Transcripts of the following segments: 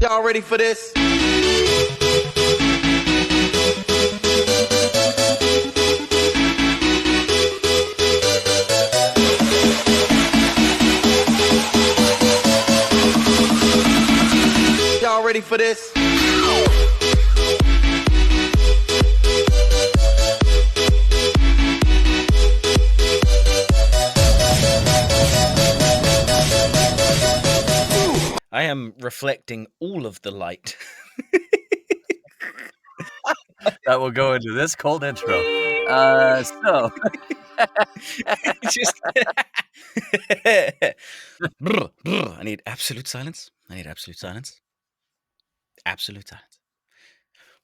Y'all ready for this? Y'all ready for this? I am reflecting all of the light. That will go into this cold intro. So Just I need absolute silence. Absolute silence.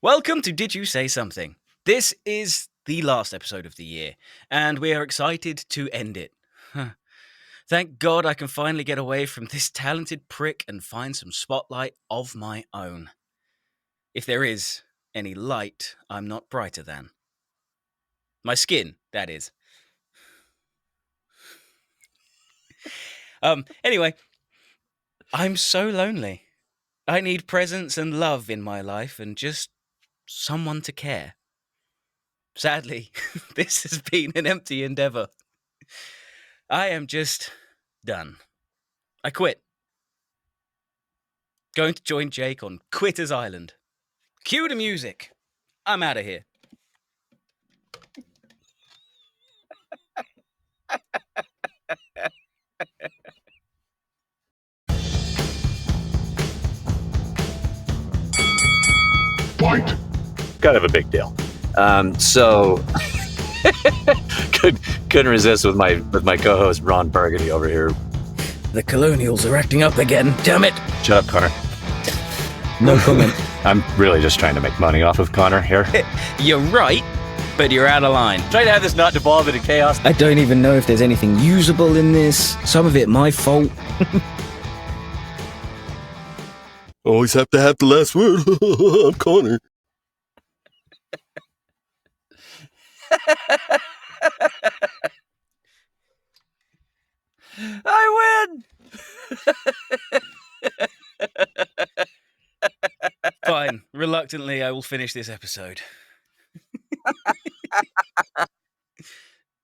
Welcome to Did You Say Something? This is the last episode of the year, and we are excited to end it. Thank God I can finally get away from this talented prick and find some spotlight of my own. If there is any light, I'm not brighter than. My skin, that is. Anyway, I'm so lonely. I need presence and love in my life and just someone to care. Sadly, this has been an empty endeavor. I am just done. I quit. Going to join Jake on Quitter's Island. Cue the music. I'm out of here. Fight! kind of a big deal. So couldn't resist with my co-host Ron Burgundy over here. The colonials are acting up again. Damn it. Shut up, Connor. No comment. I'm really just trying to make money off of Connor here. You're right, but you're out of line. Trying to have this not devolve into chaos. I don't even know if there's anything usable in this. Some of it my fault. Always have to have the last word. I'm Connor. I win! Fine. Reluctantly, I will finish this episode.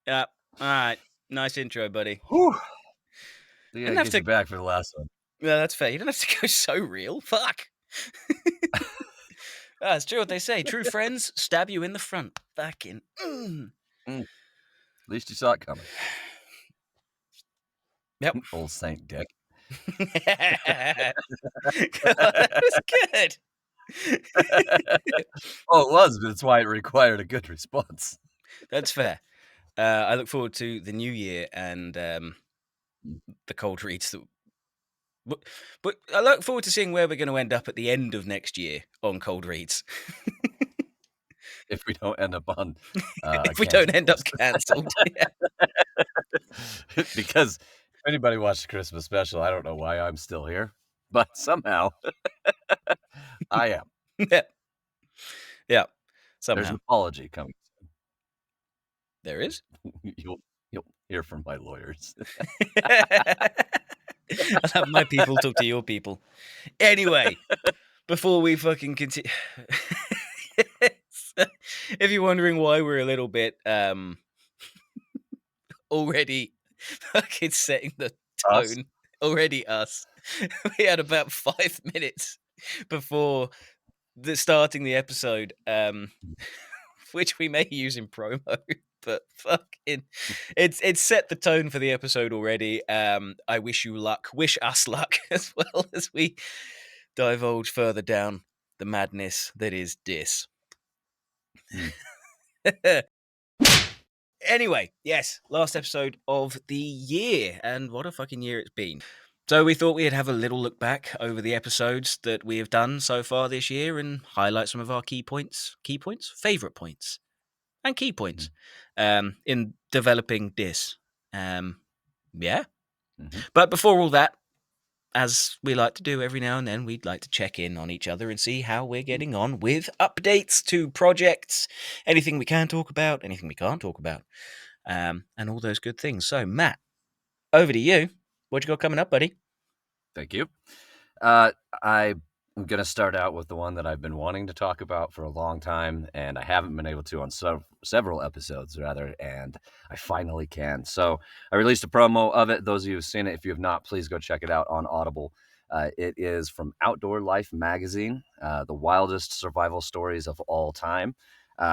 Yeah. All right. Nice intro, buddy. Whew. You Didn't gotta have get to- you back for the last one. Yeah, that's fair. You don't have to go so real. Fuck. It's true what they say. True friends stab you in the front. Fucking. At least you saw it coming. Yep. Old Saint Dick. That was good. Oh, it was, but that's why it required a good response. That's fair. I look forward to the new year and the cold reads that. But I look forward to seeing where we're going to end up at the end of next year on cold reads. If we don't end up on, If we don't end up cancelled. Yeah. Because if anybody watched the Christmas special, I don't know why I'm still here, but somehow I am. Yeah. There's Somehow an apology coming. there is. You'll hear from my lawyers. I'll have my people talk to your people. Anyway, before we fucking continue, if you're wondering why we're a little bit already fucking setting the tone, Us? already us. We had about 5 minutes before starting the episode, which we may use in promo. But fucking, it's set the tone for the episode already. I wish you luck. Wish us luck as well as we divulge further down the madness that is Dis. Anyway, yes, last episode of the year, and what a fucking year it's been. So we thought we'd have a little look back over the episodes that we have done so far this year and highlight some of our key points, favorite points, and key points in developing this. Yeah. Mhm. But before all that, as we like to do every now and then, we'd like to check in on each other and see how we're getting on with updates to projects, anything we can talk about, anything we can't talk about, and all those good things. So, Matt, over to you. What you got coming up, buddy? Thank you. I I'm going to start out with the one that I've been wanting to talk about for a long time, and I haven't been able to on several episodes, rather, and I finally can. So I released a promo of it. Those of you who've seen it, if you have not, please go check it out on Audible. It is from Outdoor Life magazine, the wildest survival stories of all time.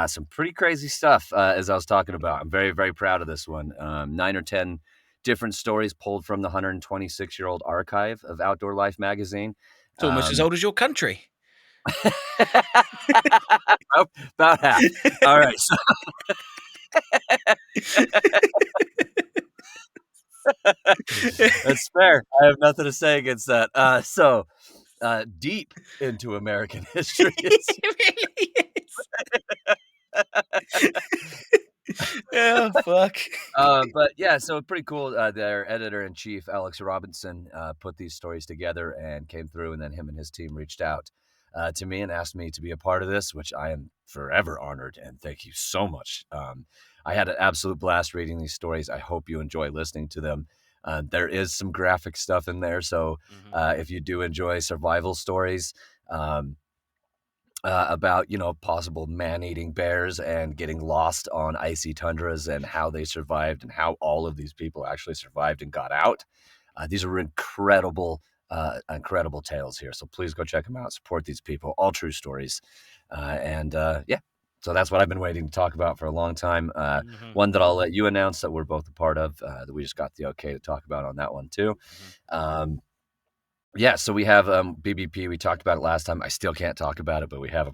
Some pretty crazy stuff, as I was talking about. I'm very, very proud of this one. 9 or 10 different stories pulled from the 126-year-old archive of Outdoor Life magazine. It's almost as old as your country. About half. All right. So that's fair. I have nothing to say against that. Deep into American history. It really is. Oh, fuck. But yeah, so pretty cool. Their editor-in-chief, Alex Robinson, put these stories together and came through, and then him and his team reached out to me and asked me to be a part of this, which I am forever honored, and thank you so much. I had an absolute blast reading these stories. I hope you enjoy listening to them. There is some graphic stuff in there, so if you do enjoy survival stories, about, possible man-eating bears and getting lost on icy tundras and how they survived and how all of these people actually survived and got out. These are incredible tales here. So please go check them out. Support these people. All true stories. Yeah. So that's what I've been waiting to talk about for a long time. One that I'll let you announce that we're both a part of, that we just got the okay to talk about on that one too. Yeah, so we have BBP. We talked about it last time. I still can't talk about it, but we have a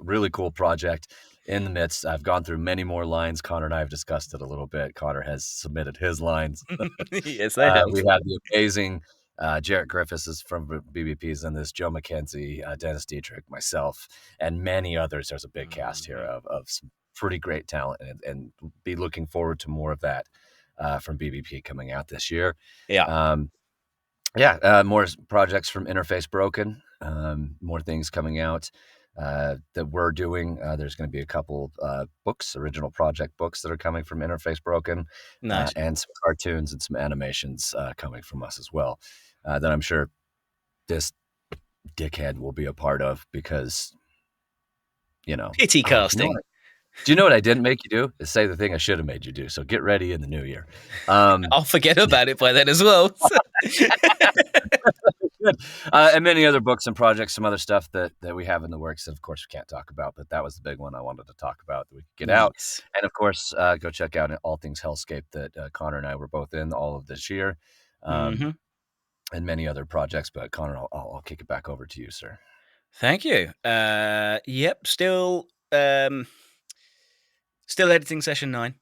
really cool project in the midst. I've gone through many more lines. Connor and I have discussed it a little bit. Connor has submitted his lines. Yes, I have. We have the amazing Jarrett Griffiths is from BBP's in this, Joe Mackenzie, Dennis Dietrich, myself, and many others. There's a big cast here of some pretty great talent, and be looking forward to more of that from BBP coming out this year. Yeah. More projects from Interface Broken, more things coming out that we're doing. There's going to be a couple books, original project books that are coming from Interface Broken, Nice. and some cartoons and some animations coming from us as well, that I'm sure this dickhead will be a part of because, Pity casting. Do you know what I didn't make you do? Is say the thing I should have made you do. So get ready in the new year. I'll forget about it by then as well. Good. And many other books and projects, some other stuff that we have in the works that, of course, we can't talk about, but that was the big one I wanted to talk about that we could get out. And, of course, go check out All Things Hellscape that Connor and I were both in all of this year, and many other projects. But, Connor, I'll kick it back over to you, sir. Thank you. Yep, still editing session 9.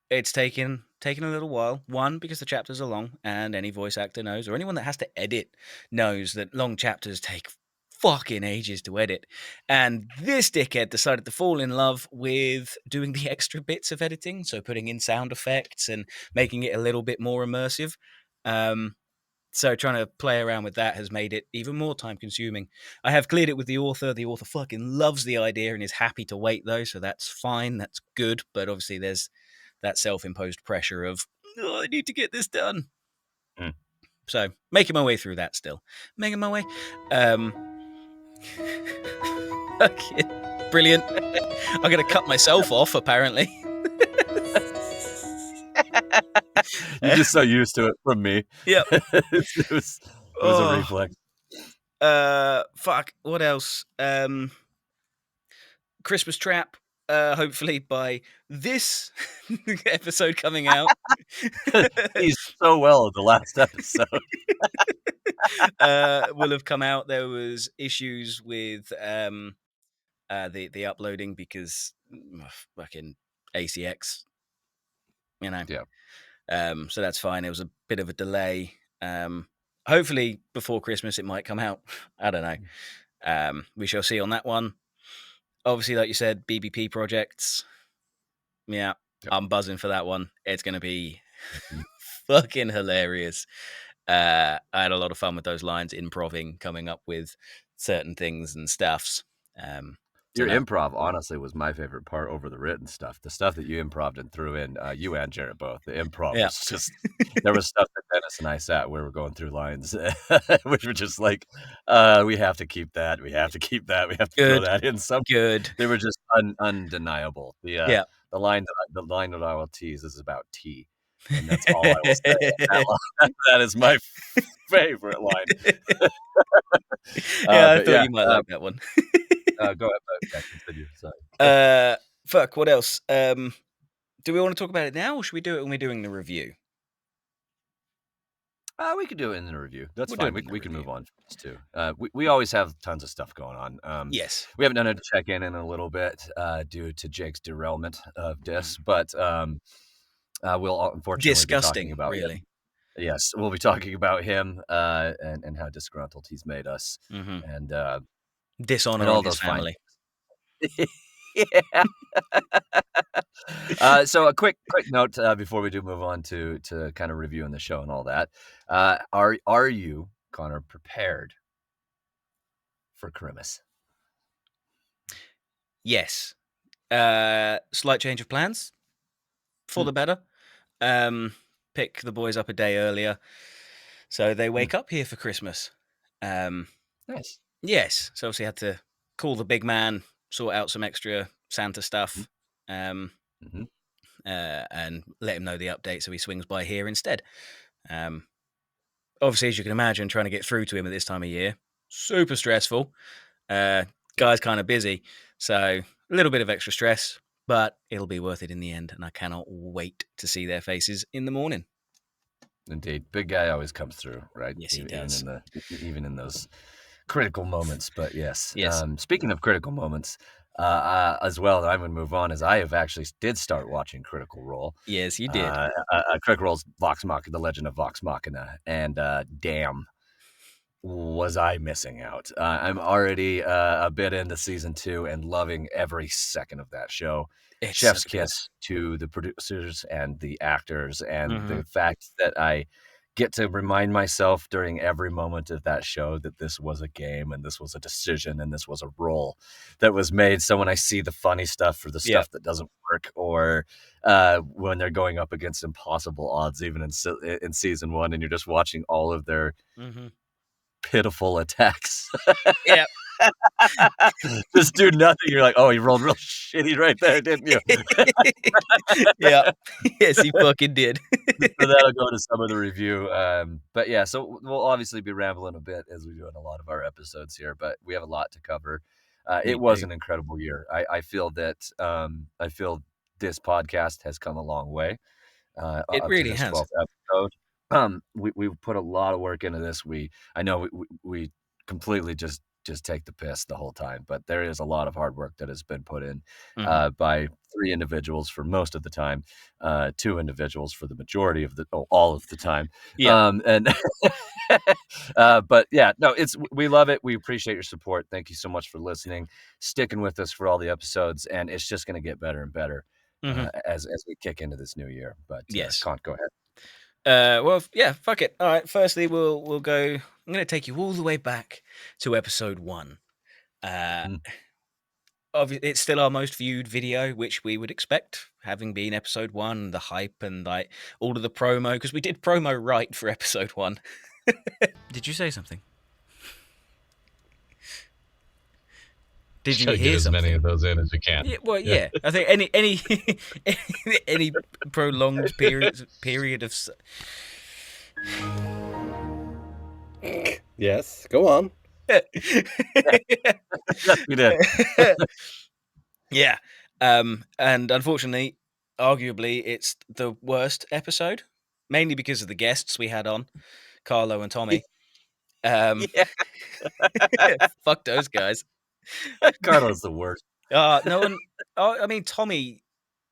It's taken a little while. One, because the chapters are long, and any voice actor knows, or anyone that has to edit knows that long chapters take fucking ages to edit. And this dickhead decided to fall in love with doing the extra bits of editing, so putting in sound effects and making it a little bit more immersive. So trying to play around with that has made it even more time consuming. I have cleared it with the author. The author fucking loves the idea and is happy to wait though, so that's fine. That's good. But obviously there's that self-imposed pressure of, I need to get this done. So making my way through that still. Making my way. Okay, brilliant. I'm going to cut myself off, apparently. You're just so used to it from me. Yep. it was a reflex. Fuck. What else? Christmas Trap. Hopefully by this episode coming out. He's so well at the last episode. Will have come out. There was issues with the uploading because fucking ACX, Yeah. So that's fine. It was a bit of a delay. Hopefully before Christmas it might come out. I don't know. We shall see on that one. Obviously, like you said, BBP projects. Yeah, yep. I'm buzzing for that one. It's going to be fucking hilarious. I had a lot of fun with those lines, improving, coming up with certain things and stuffs. Your know. improv, honestly, was my favorite part over the written stuff. The stuff that you improved and threw in, you and Jared both. The improv Yeah. was just there was stuff that Dennis and I sat where we were going through lines, which were just like, we have to keep that. We have to keep that. We have to throw Good. that in. Some Good. they were just undeniable. Yeah. The line that I will tease is about tea, and that's all I will say. That line, that is my favorite line. Yeah, I But thought you might like that one. go ahead. Yeah, continue. Sorry. Fuck, what else? Do we want to talk about it now, or should we do it when we're doing the review? We could do it in the review. That's We'll do fine. it in the We can move review. on from this too. We always have tons of stuff going on. Yes. We haven't done a check-in in a little bit due to Jake's derailment of this, but we'll unfortunately be talking Disgusting, about really. him. Yes, we'll be talking about him and how disgruntled he's made us, Mhm. and Dishonor all on his those fine family. yeah. So a quick note before we do move on to kind of reviewing the show and all that. Are you, Connor, prepared for Christmas? Yes. Slight change of plans for the better. Pick the boys up a day earlier, so they wake up here for Christmas. Nice. Yes. So obviously had to call the big man, sort out some extra Santa stuff, Mhm. and let him know the update so he swings by here instead. Obviously, as you can imagine, trying to get through to him at this time of year, super stressful. Guy's kind of busy, so a little bit of extra stress, but it'll be worth it in the end, and I cannot wait to see their faces in the morning. Indeed, big guy always comes through, right? Yes, he does. Even in those critical moments. But yes. Yes. Speaking of critical moments, as well, I'm going to move on as I have actually did start watching Critical Role. Yes, you did. Critical Role's Vox Machina, The Legend of Vox Machina, and damn, was I missing out. I'm already a bit into season 2 and loving every second of that show. It's Chef's so good. kiss to the producers and the actors, and the Mhm. fact that I get to remind myself during every moment of that show that this was a game and this was a decision and this was a role that was made. So when I see the funny stuff or the Yeah. stuff that doesn't work, or when they're going up against impossible odds, even in season 1, and you're just watching all of their Mhm. pitiful attacks. Yeah. Just do nothing. You're like, oh, you rolled real shitty right there, didn't you? Yeah. Yes, he fucking did. So that'll go to some of the review. But yeah, so we'll obviously be rambling a bit as we do in a lot of our episodes here, but we have a lot to cover. We It was do. an incredible year. I feel that I feel this podcast has come a long way It up to really this has. 12th episode. We've put a lot of work into this. I know we completely just take the piss the whole time, but there is a lot of hard work that has been put in Mhm. by 3 individuals for most of the time, 2 individuals for the majority of all of the time. Yeah. And but yeah, no, we love it. We appreciate your support. Thank you so much for listening, sticking with us for all the episodes, and it's just going to get better and better Mhm. as we kick into this new year. But Yes. Con, go ahead. Well, yeah, fuck it. All right. Firstly, we'll go. I'm going to take you all the way back to episode 1. It's still our most viewed video, which we would expect, having been episode 1, the hype and like all of the promo, because we did promo right for episode 1. Did you say something? Did you Try to hear get as something? many of those in as you can. Yeah, well, yeah. I think any prolonged period of Yes, go on. Yes, we did. Yeah. And unfortunately, arguably, it's the worst episode, mainly because of the guests we had on, Carlo and Tommy. Yeah. Fuck those guys. Carlo's the worst. No one. I mean, Tommy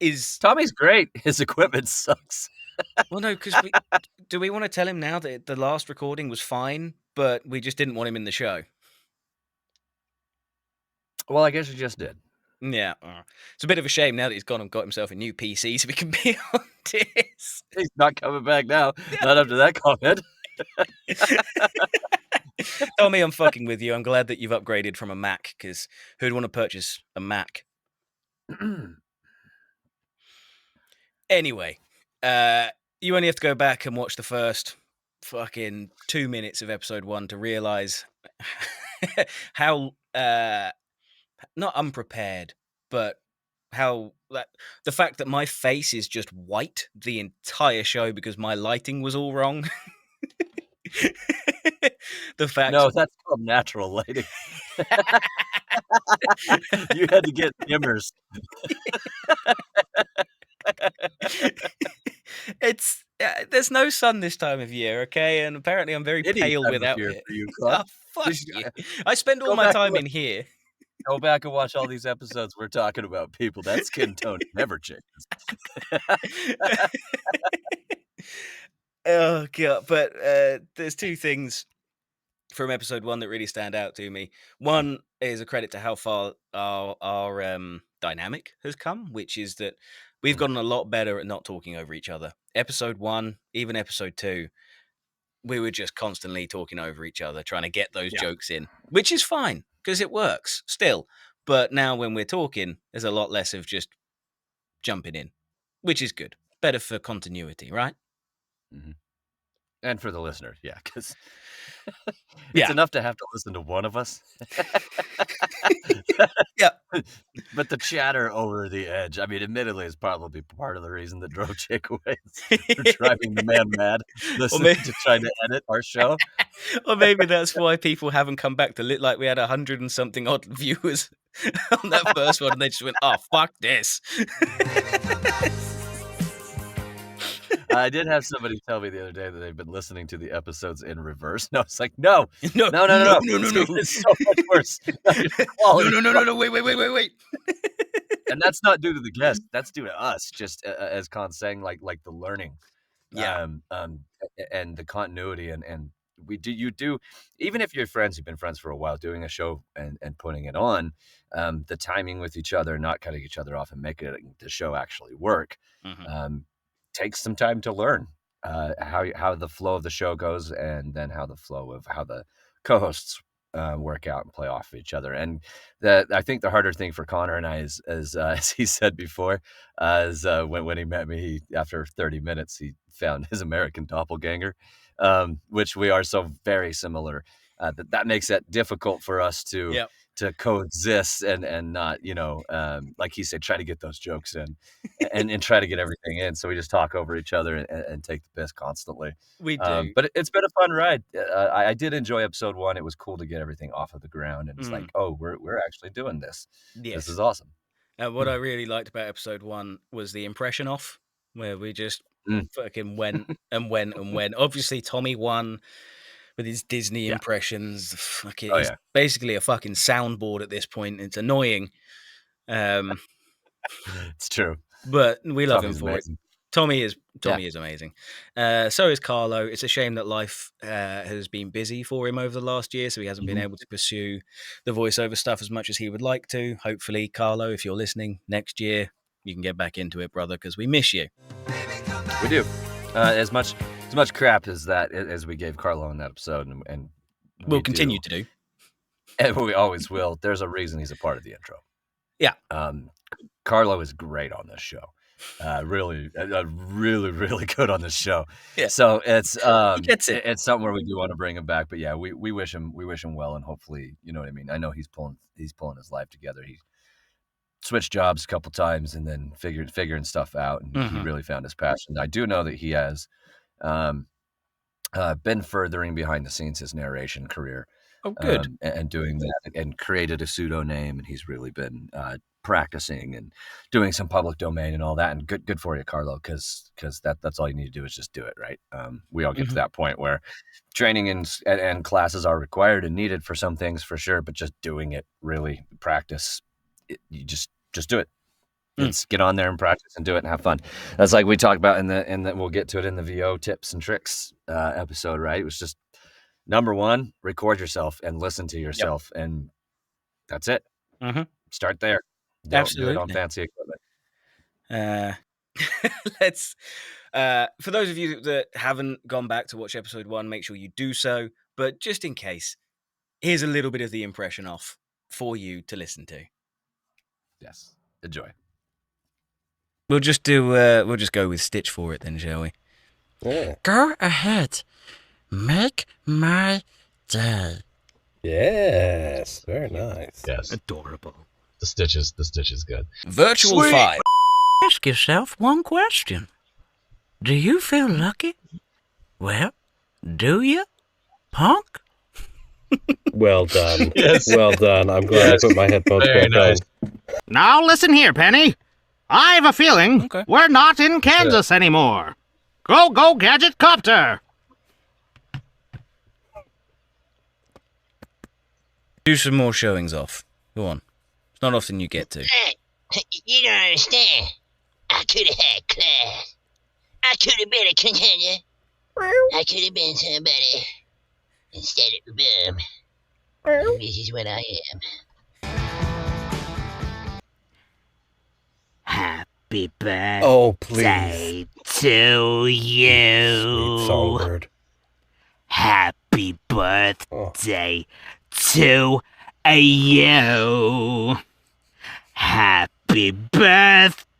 is. Tommy's great. His equipment sucks. Well, no, because do we want to tell him now that the last recording was fine, but we just didn't want him in the show? Well, I guess you just did. Yeah, it's a bit of a shame now that he's gone and got himself a new PC so we can be on this. He's not coming back now. Not after that comment. Tommy, I'm fucking with you. I'm glad that you've upgraded from a Mac, because who'd want to purchase a Mac? Anyway, you only have to go back and watch the first fucking 2 minutes of episode 1 to realize how not unprepared, but how the fact that my face is just white the entire show because my lighting was all wrong. The fact No, that's called natural lighting. You had to get dimmers. it's there's no sun this time of year, okay? And apparently I'm very Any pale time of without year it. for you, Clark. Oh, fuck Just, you. I spend all go my back and time look. in here. Go back and watch all these episodes we're talking about, people. That skin tone never changes. Oh god, but there's two things from episode 1 that really stand out to me. One is a credit to how far our dynamic has come, which is that we've gotten a lot better at not talking over each other. Episode 1, even episode 2, we were just constantly talking over each other, trying to get those jokes in, which is fine because it works still. But now when we're talking, there's a lot less of just jumping in, which is good. Better for continuity, right? Mhm. And for the listener, yeah, because it's Yeah. enough to have to listen to one of us. Yeah. But the chatter over the edge, I mean, admittedly, is probably part of the reason that drove Jake away. For driving the man mad, listening to trying to edit our show. Or maybe that's why people haven't come back to like we had 100 and something odd viewers on that first one, and they just went, "Oh, fuck this." I did have somebody tell me the other day that they've been listening to the episodes in reverse. No, it's like, no. No. It's so much worse. No. Wait. And that's not due to the guest. That's due to us. Just as Khan's saying, like the learning, Yeah. and the continuity, and you do, even if you're friends, you've been friends for a while, doing a show and putting it on, the timing with each other, not cutting each other off, and making the show actually work. Takes some time to learn how the flow of the show goes, and then how the flow of how the co-hosts work out and play off of each other. And I think the harder thing for Connor and I is as he said before, is when he met me, after 30 minutes, he found his American doppelganger, which we are so very similar. That makes it difficult for us to coexist and not, like he said, try to get those jokes in and try to get everything in. So we just talk over each other and take the piss constantly. We do. But it's been a fun ride. I did enjoy episode 1. It was cool to get everything off of the ground, and it's like, oh, we're actually doing this. Yes. This is awesome. What I really liked about episode 1 was the impression off, where we just fucking went and went and went. Obviously, Tommy won with his Disney impressions. Fuck it. He's basically a fucking soundboard at this point. It's annoying. It's true. But we love Tommy's him for amazing. it. Tommy is amazing. So is Carlo. It's a shame that life has been busy for him over the last year, so he hasn't been able to pursue the voiceover stuff as much as he would like to. Hopefully, Carlo, if you're listening next year, you can get back into it, brother, because we miss you. We do. As much crap as we gave Carlo in that episode, and we'll continue to do, and we always will. There's a reason he's a part of the intro. Yeah. Carlo is great on this show. Really good on this show. Yeah. So it's gets it. It's something where we do want to bring him back. But yeah, we wish him well, and hopefully, you know what I mean. I know he's pulling his life together. He switched jobs a couple times and then figuring stuff out, and he really found his passion. I do know that he has been furthering behind the scenes his narration career. Oh, good. And doing that, and created a pseudonym, and he's really been practicing and doing some public domain and all that. And good for you, Carlo, because that's all you need to do is just do it, right? We all get to that point where training and classes are required and needed for some things, for sure, but just doing it, really practice. You just do it. It's get on there and practice and do it and have fun. That's like we talked about in the we'll get to it in the VO tips and tricks episode, right? It was just, number one, record yourself and listen to yourself, and that's it. Start there. Don't do it on fancy equipment. Let's for those of you that haven't gone back to watch episode 1, make sure you do so. But just in case, here's a little bit of the impression off for you to listen to. Yes. Enjoy. We'll just go with Stitch for it then, shall we? Yeah. Go ahead. Make my day. Yes. Very nice. Yes. Adorable. The Stitch is good. Virtual 5. Ask yourself one question. Do you feel lucky? Well, do you, punk? Well done. Yes. Well done. I'm glad I put my headphones Very back nice. on. Now listen here, Penny. I have a feeling Okay. we're not in Kansas anymore. Go, Gadget Copter! Do some more showings off. Go on. It's not often you get to. You don't understand. I could have had class. I could have been a contender. I could have been somebody instead of a bum. This is what I am. Happy birthday Oh, please. to you. Sweet songbird. Happy birthday to you. Happy birthday,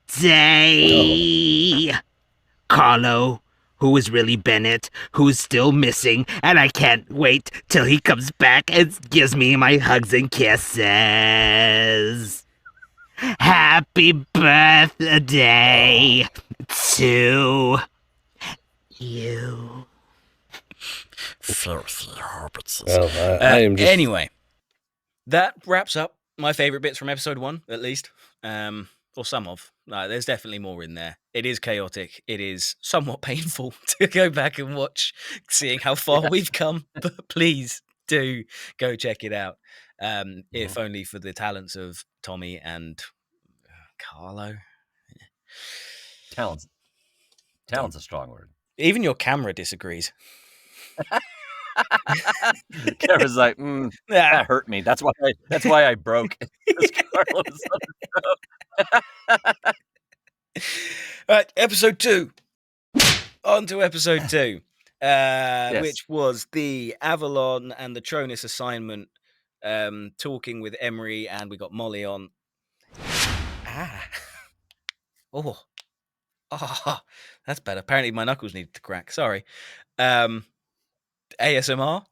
Carlo, who is really Bennett, who's still missing, and I can't wait till he comes back and gives me my hugs and kisses. Happy birthday to you. Filthy hobbits. Well, I am just... Anyway, that wraps up my favourite bits from episode 1, at least. Or some of. There's definitely more in there. It is chaotic. It is somewhat painful to go back and watch, seeing how far we've come. But please do go check it out. If only for the talents of Tommy and Carlo. Talent's a strong word. Even your camera disagrees. Kara's like, Ah. that hurt me. That's why I broke. Carlos. All right, episode 2. On to episode 2, which was the Avalon and the Tronus assignment, talking with Emery, and we got Molly on. Oh, that's better. Apparently my knuckles needed to crack. Sorry. ASMR.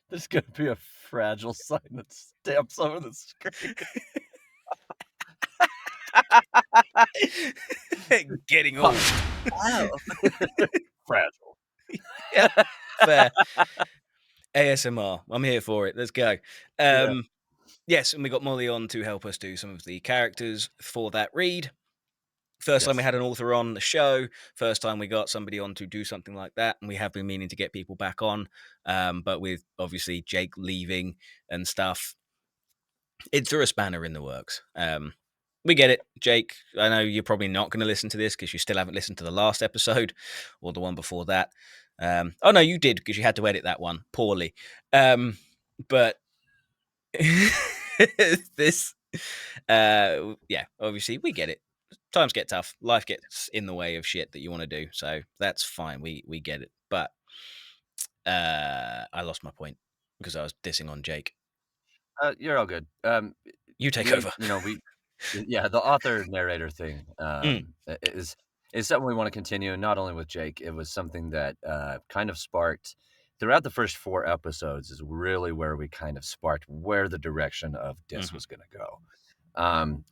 There's going to be a fragile sign that stamps over the screen. Getting old. Wow. Fragile. Yeah, fair. ASMR. I'm here for it. Let's go. Yes, and we got Molly on to help us do some of the characters for that read. First time we had an author on the show. First time we got somebody on to do something like that. And we have been meaning to get people back on. But with obviously Jake leaving and stuff, it threw a spanner in the works. We get it, Jake. I know you're probably not going to listen to this because you still haven't listened to the last episode or the one before that. Oh, no, you did because you had to edit that one poorly. But this, obviously we get it. Times get tough. Life gets in the way of shit that you want to do. So that's fine. We get it. But I lost my point because I was dissing on Jake. You're all good. You take over. The author narrator thing is something we want to continue. Not only with Jake, it was something that kind of sparked throughout the first 4 episodes. Is really where we kind of sparked where the direction of Dis was going to go.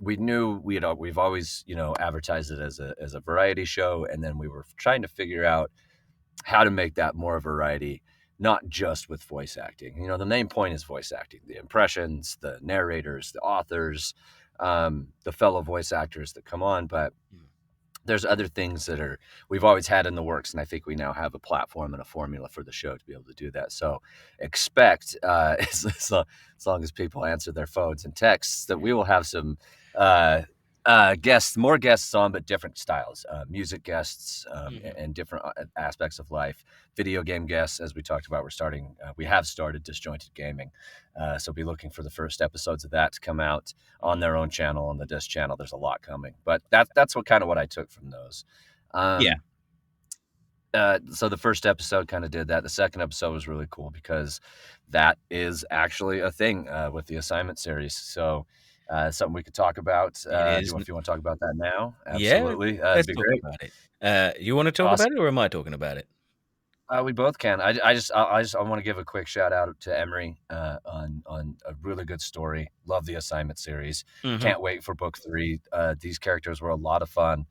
We knew we've always advertised it as a variety show, and then we were trying to figure out how to make that more a variety, not just with voice acting. The main point is voice acting, the impressions, the narrators, the authors, the fellow voice actors that come on, but there's other things that we've always had in the works, and I think we now have a platform and a formula for the show to be able to do that. So expect, as long as people answer their phones and texts, that we will have some more guests on, but different styles, music guests, and different aspects of life, video game guests. As we talked about, we have started Disjointed Gaming. So be looking for the first episodes of that to come out on their own channel, on the Dis channel. There's a lot coming, but that's what I took from those. So the first episode kind of did that. The second episode was really cool because that is actually a thing with the assignment series. So something we could talk about. It is. If you want to talk about that now, Yeah, absolutely. let's It'd be talk great. about it. You want to talk Awesome. about it, or am I talking about it? We both can. I want to give a quick shout out to Emery on a really good story. Love the assignment series. Mhm. Can't wait for book 3. These characters were a lot of fun.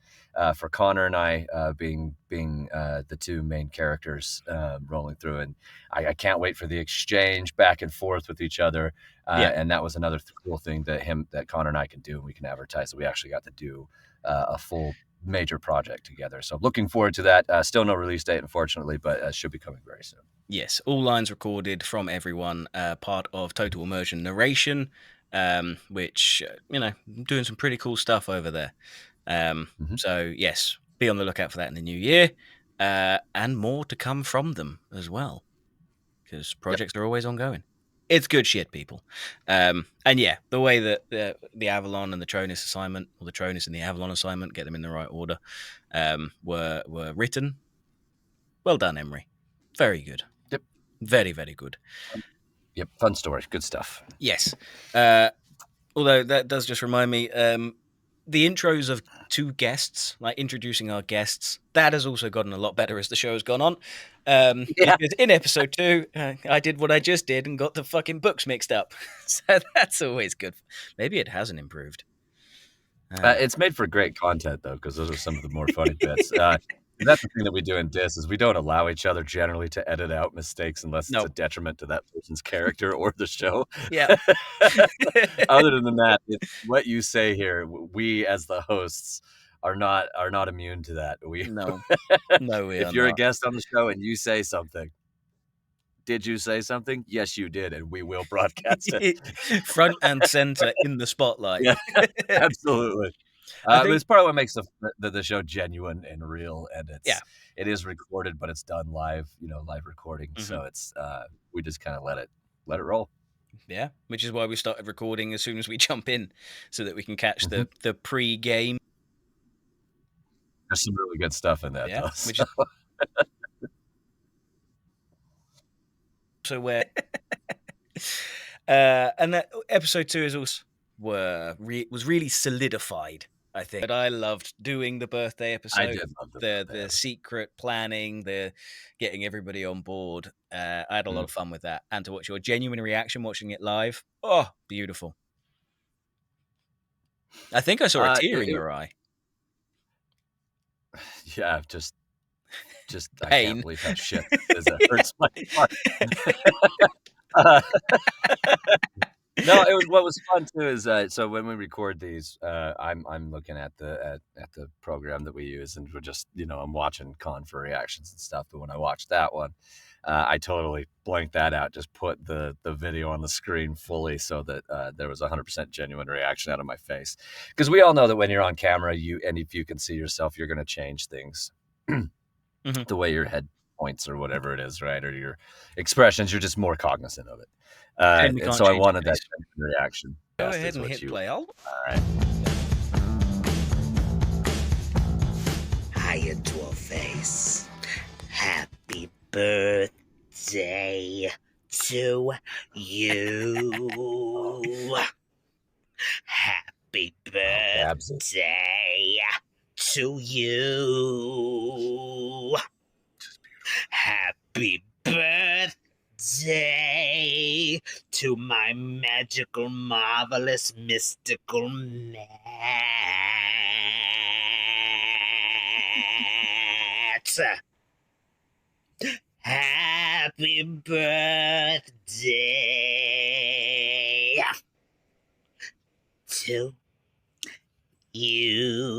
For Connor and I being the two main characters rolling through, and I can't wait for the exchange back and forth with each other. And that was another cool thing that Connor and I can do. We can advertise that we actually got to do a full major project together. So looking forward to that. Still no release date, unfortunately, but should be coming very soon. Yes, all lines recorded from everyone, part of Total Immersion Narration, which, doing some pretty cool stuff over there. So, yes, be on the lookout for that in the new year, and more to come from them as well, because projects are always ongoing. It's good shit, people. And yeah, the way that the Avalon and the Tronus assignment, or the Tronus and the Avalon assignment, get them in the right order, were written. Well done, Emery. Very good. Yep. Very, very good. Yep. Fun story. Good stuff. Yes. Although that does just remind me, the intros of 2 guests, like introducing our guests, that has also gotten a lot better as the show has gone on. Because in episode 2, I did what I just did and got the fucking books mixed up. So that's always good. Maybe it hasn't improved. It's made for great content, though, because those are some of the more funny bits. That's the thing that we do in Dis is we don't allow each other generally to edit out mistakes unless it's a detriment to that person's character or the show. Yeah. Other than that, it's what you say here. We as the hosts are not immune to that. No, we if are you're not. a guest on the show and you say something, did you say something? Yes, you did, and we will broadcast it front and center in the spotlight. Yeah, absolutely. It's part of what makes the show genuine and real, and it is recorded, but it's done live, live recording. So it's we just kind of let it roll. Yeah, which is why we started recording as soon as we jump in, so that we can catch the pre-game. There's some really good stuff in that, though. Which is so where and that episode 2 is also was really solidified, I think. But I loved doing the birthday episode. I did love the secret planning, the getting everybody on board. I had a lot of fun with that, and to watch your genuine reaction watching it live. Oh, beautiful! I think I saw a tear in your eye. Yeah, just I Pain. can't believe how shit this is. It hurts my heart. No, what was fun too is so when we record these, I'm looking at the program that we use, and we're just I'm watching Con for reactions and stuff. But when I watched that one, I totally blanked that out. Just put the video on the screen fully so that there was 100% genuine reaction out of my face, because we all know that when you're on camera, if you can see yourself, you're going to change things. The way your head points or whatever it is, right? Or your expressions, you're just more cognizant of it. And so I wanted that reaction. Go ahead and hit play. All right. Hiya, Dwarface. Happy birthday to you. Happy birthday to you. Happy birthday to my magical, marvelous, mystical Matt. Happy birthday to you.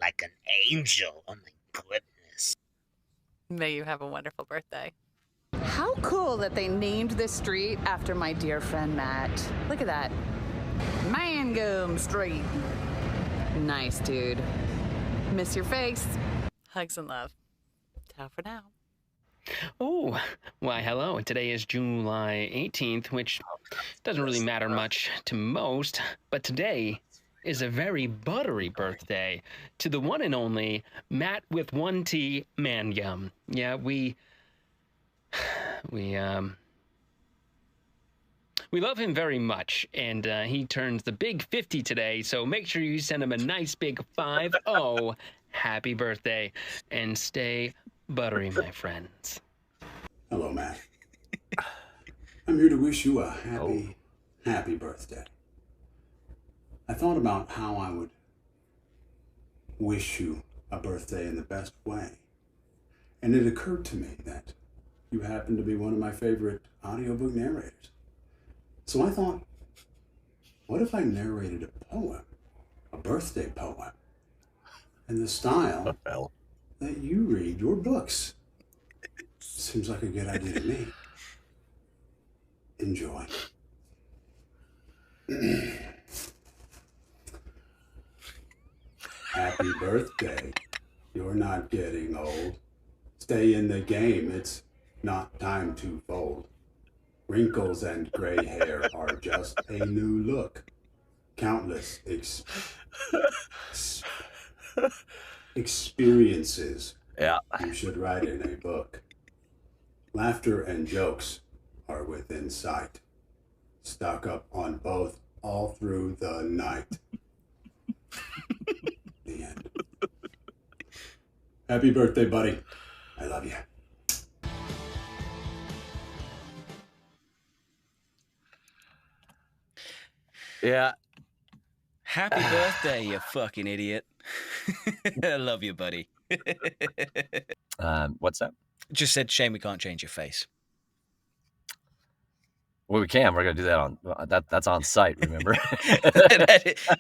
Like an angel. Oh my goodness. May you have a wonderful birthday. How cool that they named this street after my dear friend Matt. Look at that. Mangum Street. Nice, dude. Miss your face. Hugs and love. Ciao for now. Oh, why hello. Today is July 18th, which doesn't really matter much to most, but today is a very buttery birthday to the one and only Matt with 1T Mangum. Yeah, we love him very much, and he turns the big 50 today, so make sure you send him a nice big 5-0 happy birthday, and stay buttery, my friends. Hello, Matt. I'm here to wish you a happy birthday. I thought about how I would wish you a birthday in the best way. And it occurred to me that you happen to be one of my favorite audiobook narrators. So I thought, what if I narrated a poem, a birthday poem, in the style that you read your books? Seems like a good idea to me. Enjoy. Happy birthday. You're not getting old. Stay in the game. It's not time to fold. Wrinkles and gray hair are just a new look. Countless experiences you should write in a book. Laughter and jokes are within sight. Stock up on both all through the night. The end. Happy birthday, buddy. I love you. Yeah. Happy birthday, you fucking idiot. I love you, buddy. What's that? Just said, shame we can't change your face. Well, we can. We're gonna do that on that's on site. Remember?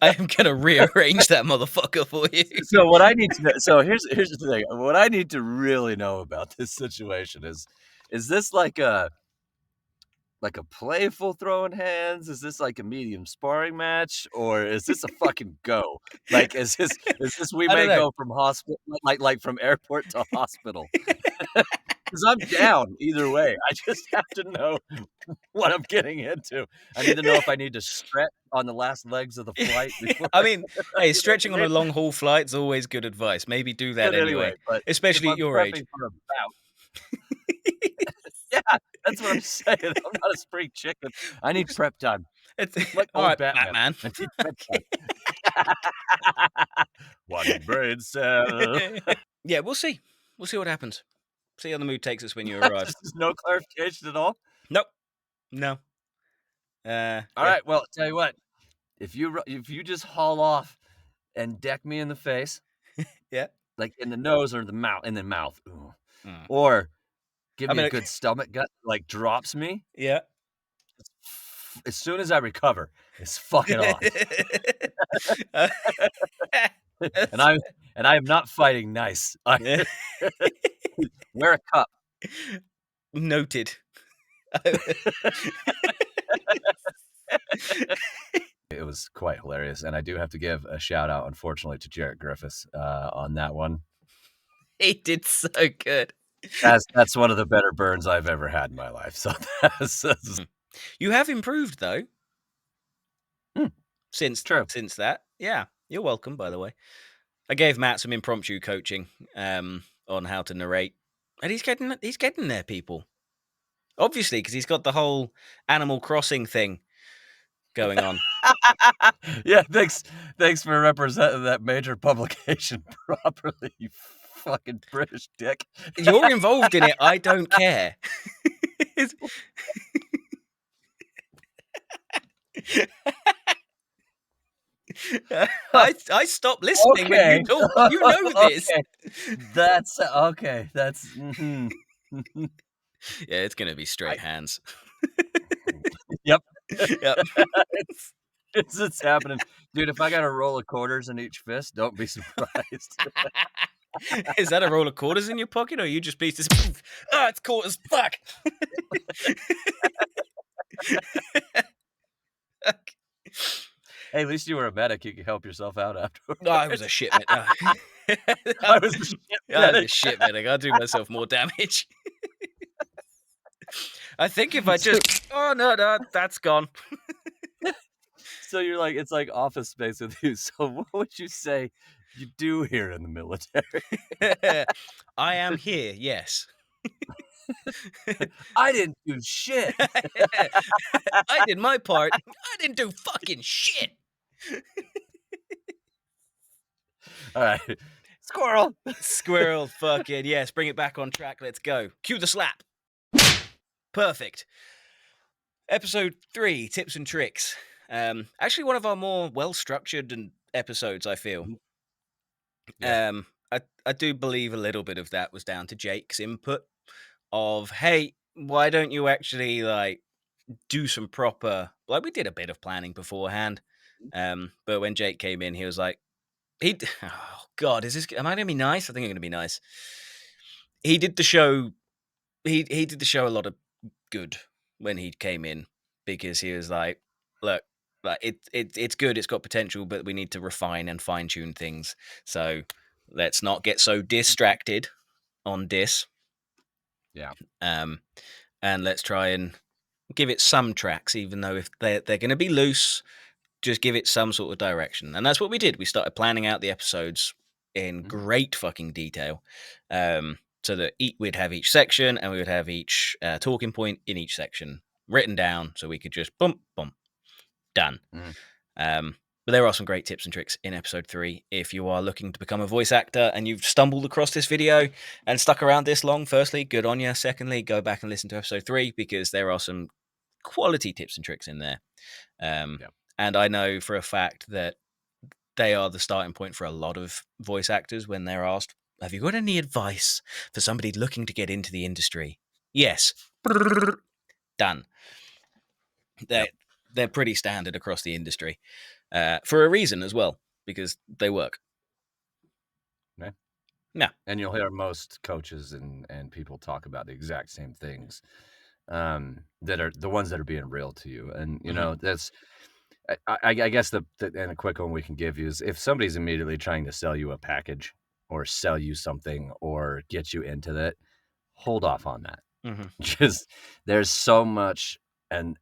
I am gonna rearrange that motherfucker for you. So what I need to know. So here's the thing. What I need to really know about this situation is this like a playful throwing hands? Is this like a medium sparring match, or is this a fucking go? Like, is this we may go from hospital, like from airport to hospital? Because I'm down either way. I just have to know what I'm getting into. I need to know if I need to stretch on the last legs of the flight. I mean, hey, stretching on a long haul flight is always good advice. Maybe do that anyway, but especially at your age. For a bout. Yeah, that's what I'm saying. I'm not a spring chicken. I need prep time. It's like all right, Batman. I need prep time. One brain cell. Yeah, we'll see. We'll see what happens. See how the mood takes us when you arrive. There's no clarification at all? Nope. No. All right. Well, tell you what. If you just haul off and deck me in the face, yeah, like in the nose or the mouth, in the mouth, or give me a good stomach gut, like drops me. Yeah. As soon as I recover, it's fucking off. and I am not fighting nice. Wear a cup. Noted. It was quite hilarious, and I do have to give a shout out, unfortunately, to Jarrett Griffiths on that one. He did so good. That's one of the better burns I've ever had in my life. So you have improved though. Since that. Yeah, you're welcome. By the way, I gave Matt some impromptu coaching on how to narrate, and he's getting there, people. Obviously, because he's got the whole Animal Crossing thing going on. Yeah, thanks for representing that major publication properly, you fucking British dick. You're involved in it. I don't care. I stopped listening when you talk. You know this. That's okay. That's yeah. It's gonna be straight hands. Yep. Yep. It's happening, dude. If I got a roll of quarters in each fist, don't be surprised. Is that a roll of quarters in your pocket, or you just pieces? Oh, it's quarters. Fuck. Hey, at least you were a medic. You could help yourself out afterwards. No, I was a shit medic. I was a shit medic. I'll do myself more damage. I think if I just... Oh, no, that's gone. So you're like, it's like Office Space with you. So what would you say you do here in the military? I am here, yes. I didn't do shit. I did my part. I didn't do fucking shit. All right. Squirrel. Squirrel, fucking yes. Bring it back on track. Let's go. Cue the slap. Perfect. Episode 3, tips and tricks. Actually, one of our more well-structured episodes, I feel. Yeah. I do believe a little bit of that was down to Jake's input of, hey, why don't you actually like do some proper, like we did a bit of planning beforehand. But when Jake came in, he was like, oh God, am I going to be nice? I think I'm going to be nice. He did the show. He did the show a lot of good when he came in, because he was like, look, like it's good. It's got potential, but we need to refine and fine tune things. So let's not get so distracted on this. Yeah. And let's try and give it some tracks, even though if they're going to be loose, just give it some sort of direction. And that's what we did. We started planning out the episodes in great fucking detail, so that we'd have each section and we would have each talking point in each section written down, so we could just boom, boom, done. But there are some great tips and tricks in episode 3. If you are looking to become a voice actor and you've stumbled across this video and stuck around this long, firstly, good on you. Secondly, go back and listen to episode 3, because there are some quality tips and tricks in there. And I know for a fact that they are the starting point for a lot of voice actors when they're asked, have you got any advice for somebody looking to get into the industry? Yes. Done. They're pretty standard across the industry. For a reason as well, because they work. Okay. Yeah. And you'll hear most coaches and people talk about the exact same things, that are the ones that are being real to you. And, you know, that's, I guess and a quick one we can give you is, if somebody's immediately trying to sell you a package or sell you something or get you into that, hold off on that. Just, there's so much and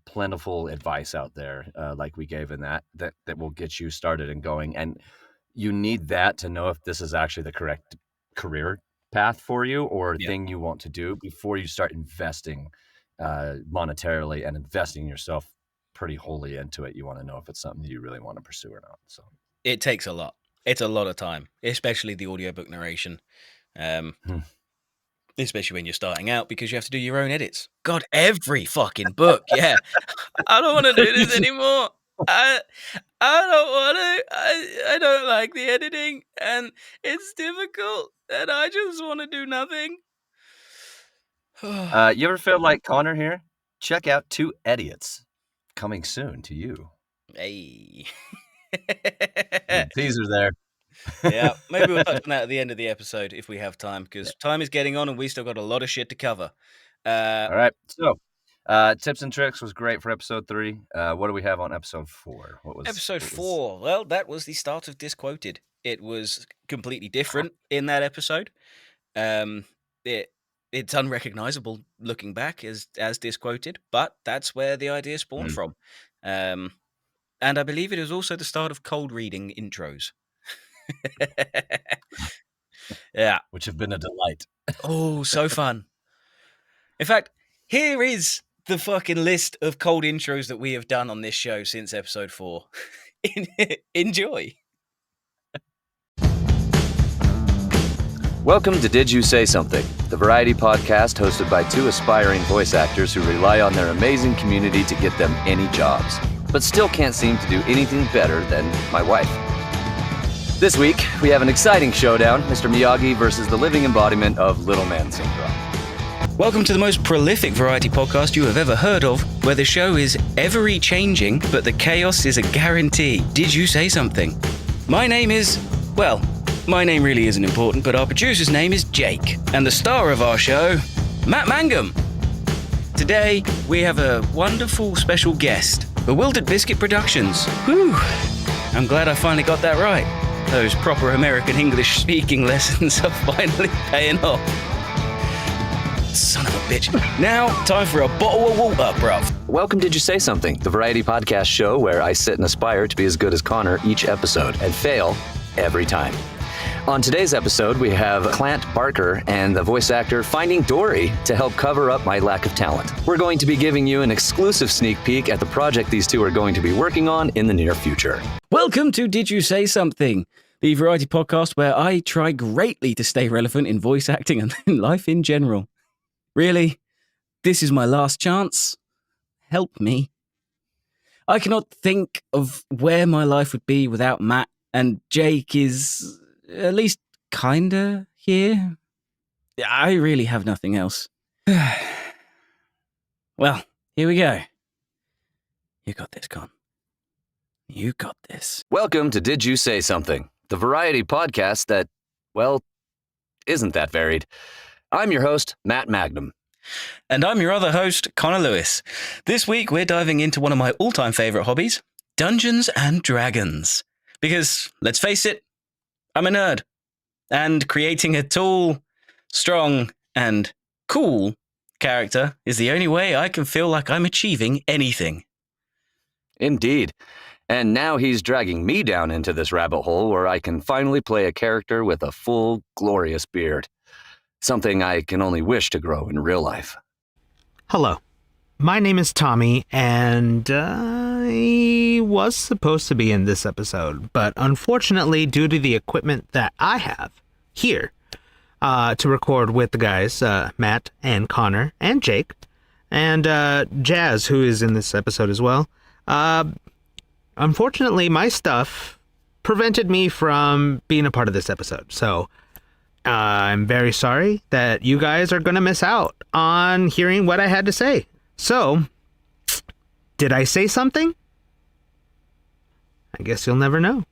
plentiful advice out there, like we gave in that will get you started and going. And you need that to know if this is actually the correct career path for you or thing you want to do before you start investing monetarily and investing in yourself pretty wholly into it. You want to know if it's something you really want to pursue or not. So it takes a lot. It's a lot of time, especially the audiobook narration. Especially when you're starting out, because you have to do your own edits. God, every fucking book. Yeah. I don't want to do this anymore. I don't want to. I don't like the editing, and it's difficult, and I just want to do nothing. You ever feel like Connor here? Check out 2 Idiots, coming soon to you. Hey. Teaser there. Yeah, maybe we'll touch on that at the end of the episode if we have time, because time is getting on and we still got a lot of shit to cover. All right. So, tips and tricks was great for episode 3. What do we have on episode 4? Episode 4? Well, that was the start of Disquoted. It was completely different in that episode. It's unrecognizable looking back as Disquoted, but that's where the idea spawned from. And I believe it is also the start of cold reading intros. Yeah, which have been a delight. Oh, so fun. In fact, here is the fucking list of cold intros that we have done on this show since episode 4. Enjoy. Welcome to Did You Say Something, the variety podcast hosted by 2 aspiring voice actors who rely on their amazing community to get them any jobs, but still can't seem to do anything better than my wife. This week, we have an exciting showdown, Mr. Miyagi versus the living embodiment of Little Man Syndrome. Welcome to the most prolific variety podcast you have ever heard of, where the show is ever-changing, but the chaos is a guarantee. Did you say something? My name really isn't important, but our producer's name is Jake, and the star of our show, Matt Mangum. Today, we have a wonderful special guest, Bewildered Biscuit Productions. Whew, I'm glad I finally got that right. Those proper American English speaking lessons are finally paying off. Son of a bitch. Now, time for a bottle of water, bruv. Welcome to Did You Say Something, the variety podcast show where I sit and aspire to be as good as Connor each episode and fail every time. On today's episode, we have Clint Barker and the voice actor Finding Dory to help cover up my lack of talent. We're going to be giving you an exclusive sneak peek at the project these two are going to be working on in the near future. Welcome to Did You Say Something, the variety podcast where I try greatly to stay relevant in voice acting and in life in general. Really, this is my last chance. Help me. I cannot think of where my life would be without Matt, and Jake is at least kinda here. I really have nothing else. Well, here we go. You got this, Con. You got this. Welcome to Did You Say Something, the variety podcast that, well, isn't that varied. I'm your host, Matt Magnum. And I'm your other host, Connor Lewis. This week, we're diving into one of my all-time favourite hobbies, Dungeons and Dragons. Because, let's face it, I'm a nerd. And creating a tall, strong, and cool character is the only way I can feel like I'm achieving anything. Indeed. And now he's dragging me down into this rabbit hole where I can finally play a character with a full, glorious beard. Something I can only wish to grow in real life. Hello. My name is Tommy, and I was supposed to be in this episode, but unfortunately, due to the equipment that I have here to record with the guys, Matt and Connor and Jake, and Jazz, who is in this episode as well, unfortunately, my stuff prevented me from being a part of this episode, so I'm very sorry that you guys are going to miss out on hearing what I had to say. So, did I say something? I guess you'll never know.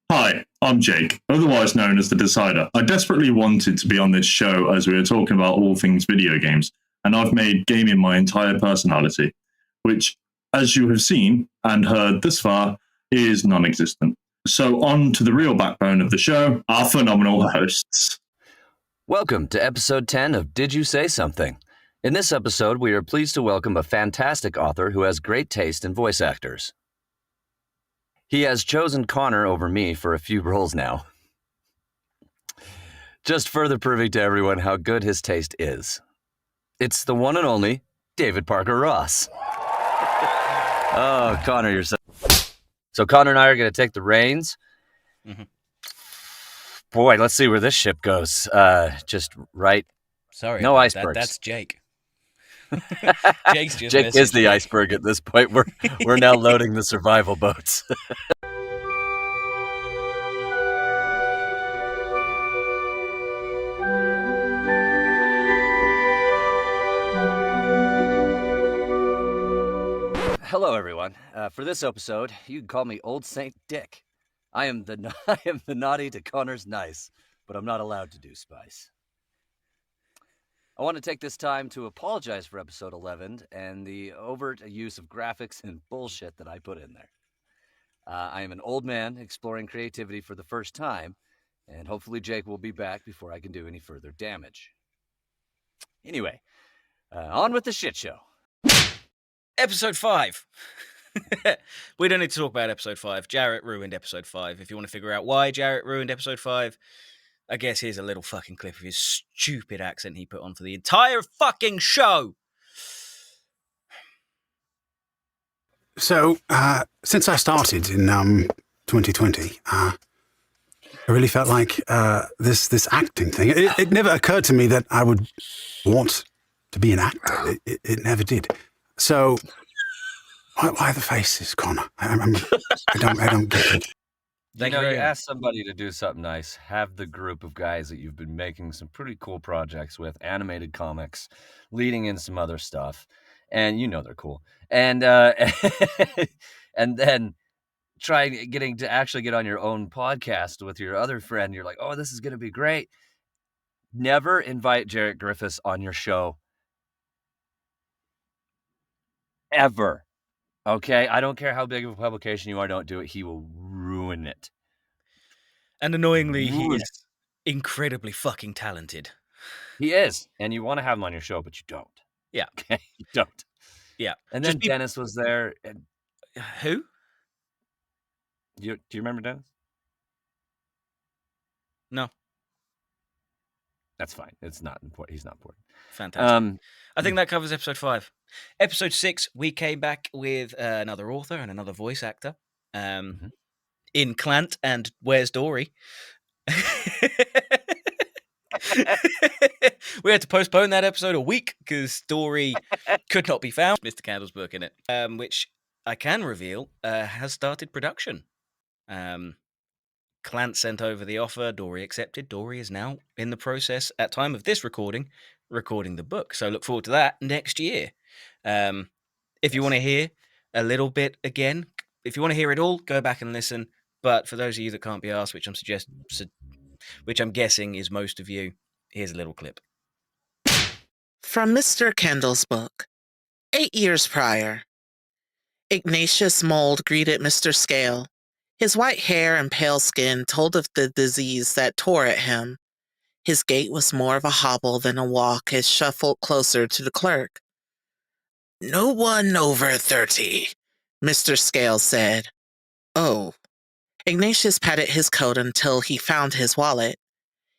Hi, I'm Jake, otherwise known as The Decider. I desperately wanted to be on this show as we were talking about all things video games, and I've made gaming my entire personality, which, as you have seen and heard this far, is non-existent. So on to the real backbone of the show, our phenomenal hosts. Welcome to episode 10 of Did You Say Something? In this episode, we are pleased to welcome a fantastic author who has great taste in voice actors. He has chosen Connor over me for a few roles now. Just further proving to everyone how good his taste is. It's the one and only David Parker Ross. Oh, Connor, you're so Connor and I are going to take the reins. Mm-hmm. Boy, let's see where this ship goes. Just right. Sorry. No icebergs. That's Jake. Jake's just Jake is the iceberg at this point. We're now loading the survival boats. Hello, everyone. For this episode, you can call me Old Saint Dick. I am the naughty to Connor's nice, but I'm not allowed to do spice. I want to take this time to apologize for episode 11 and the overt use of graphics and bullshit that I put in there. I am an old man exploring creativity for the first time, and hopefully Jake will be back before I can do any further damage. Anyway, on with the shit show. Episode 5. We don't need to talk about episode 5. Jarrett ruined episode 5. If you want to figure out why Jarrett ruined episode 5, I guess here's a little fucking clip of his stupid accent he put on for the entire fucking show. So, since I started in 2020, I really felt like this acting thing. It never occurred to me that I would want to be an actor. It never did. So, why the faces, Connor? I don't get it. You ask somebody to do something nice, have the group of guys that you've been making some pretty cool projects with, animated comics, leading in some other stuff, and you know they're cool. And and then try getting to actually get on your own podcast with your other friend. You're like, oh, this is going to be great. Never invite Jarrett Griffiths on your show. Ever. Okay? I don't care how big of a publication you are, don't do it. He will ruin it. And annoyingly, he is incredibly fucking talented. He is, and you want to have him on your show, but you don't. Yeah. Okay, you don't. Yeah. And then Dennis was there. And who? Do you remember Dennis? No. That's fine. It's not important. He's not important. Fantastic. I think that covers episode 5. Episode 6, we came back with another author and another voice actor in Clant and Where's Dory? We had to postpone that episode a week because Dory could not be found. Mr. Candle's book in it, which I can reveal has started production. Clant sent over the offer. Dory accepted. Dory is now in the process, at time of this recording the book. So look forward to that next year. If you want to hear a little bit again, if you want to hear it all, go back and listen. But for those of you that can't be asked, which I'm guessing is most of you, here's a little clip. From Mr. Kendall's book, 8 years prior. Ignatius Mold greeted Mr. Scale. His white hair and pale skin told of the disease that tore at him. His gait was more of a hobble than a walk as shuffled closer to the clerk. No one over 30, Mr. Scale said. Oh. Ignatius patted his coat until he found his wallet.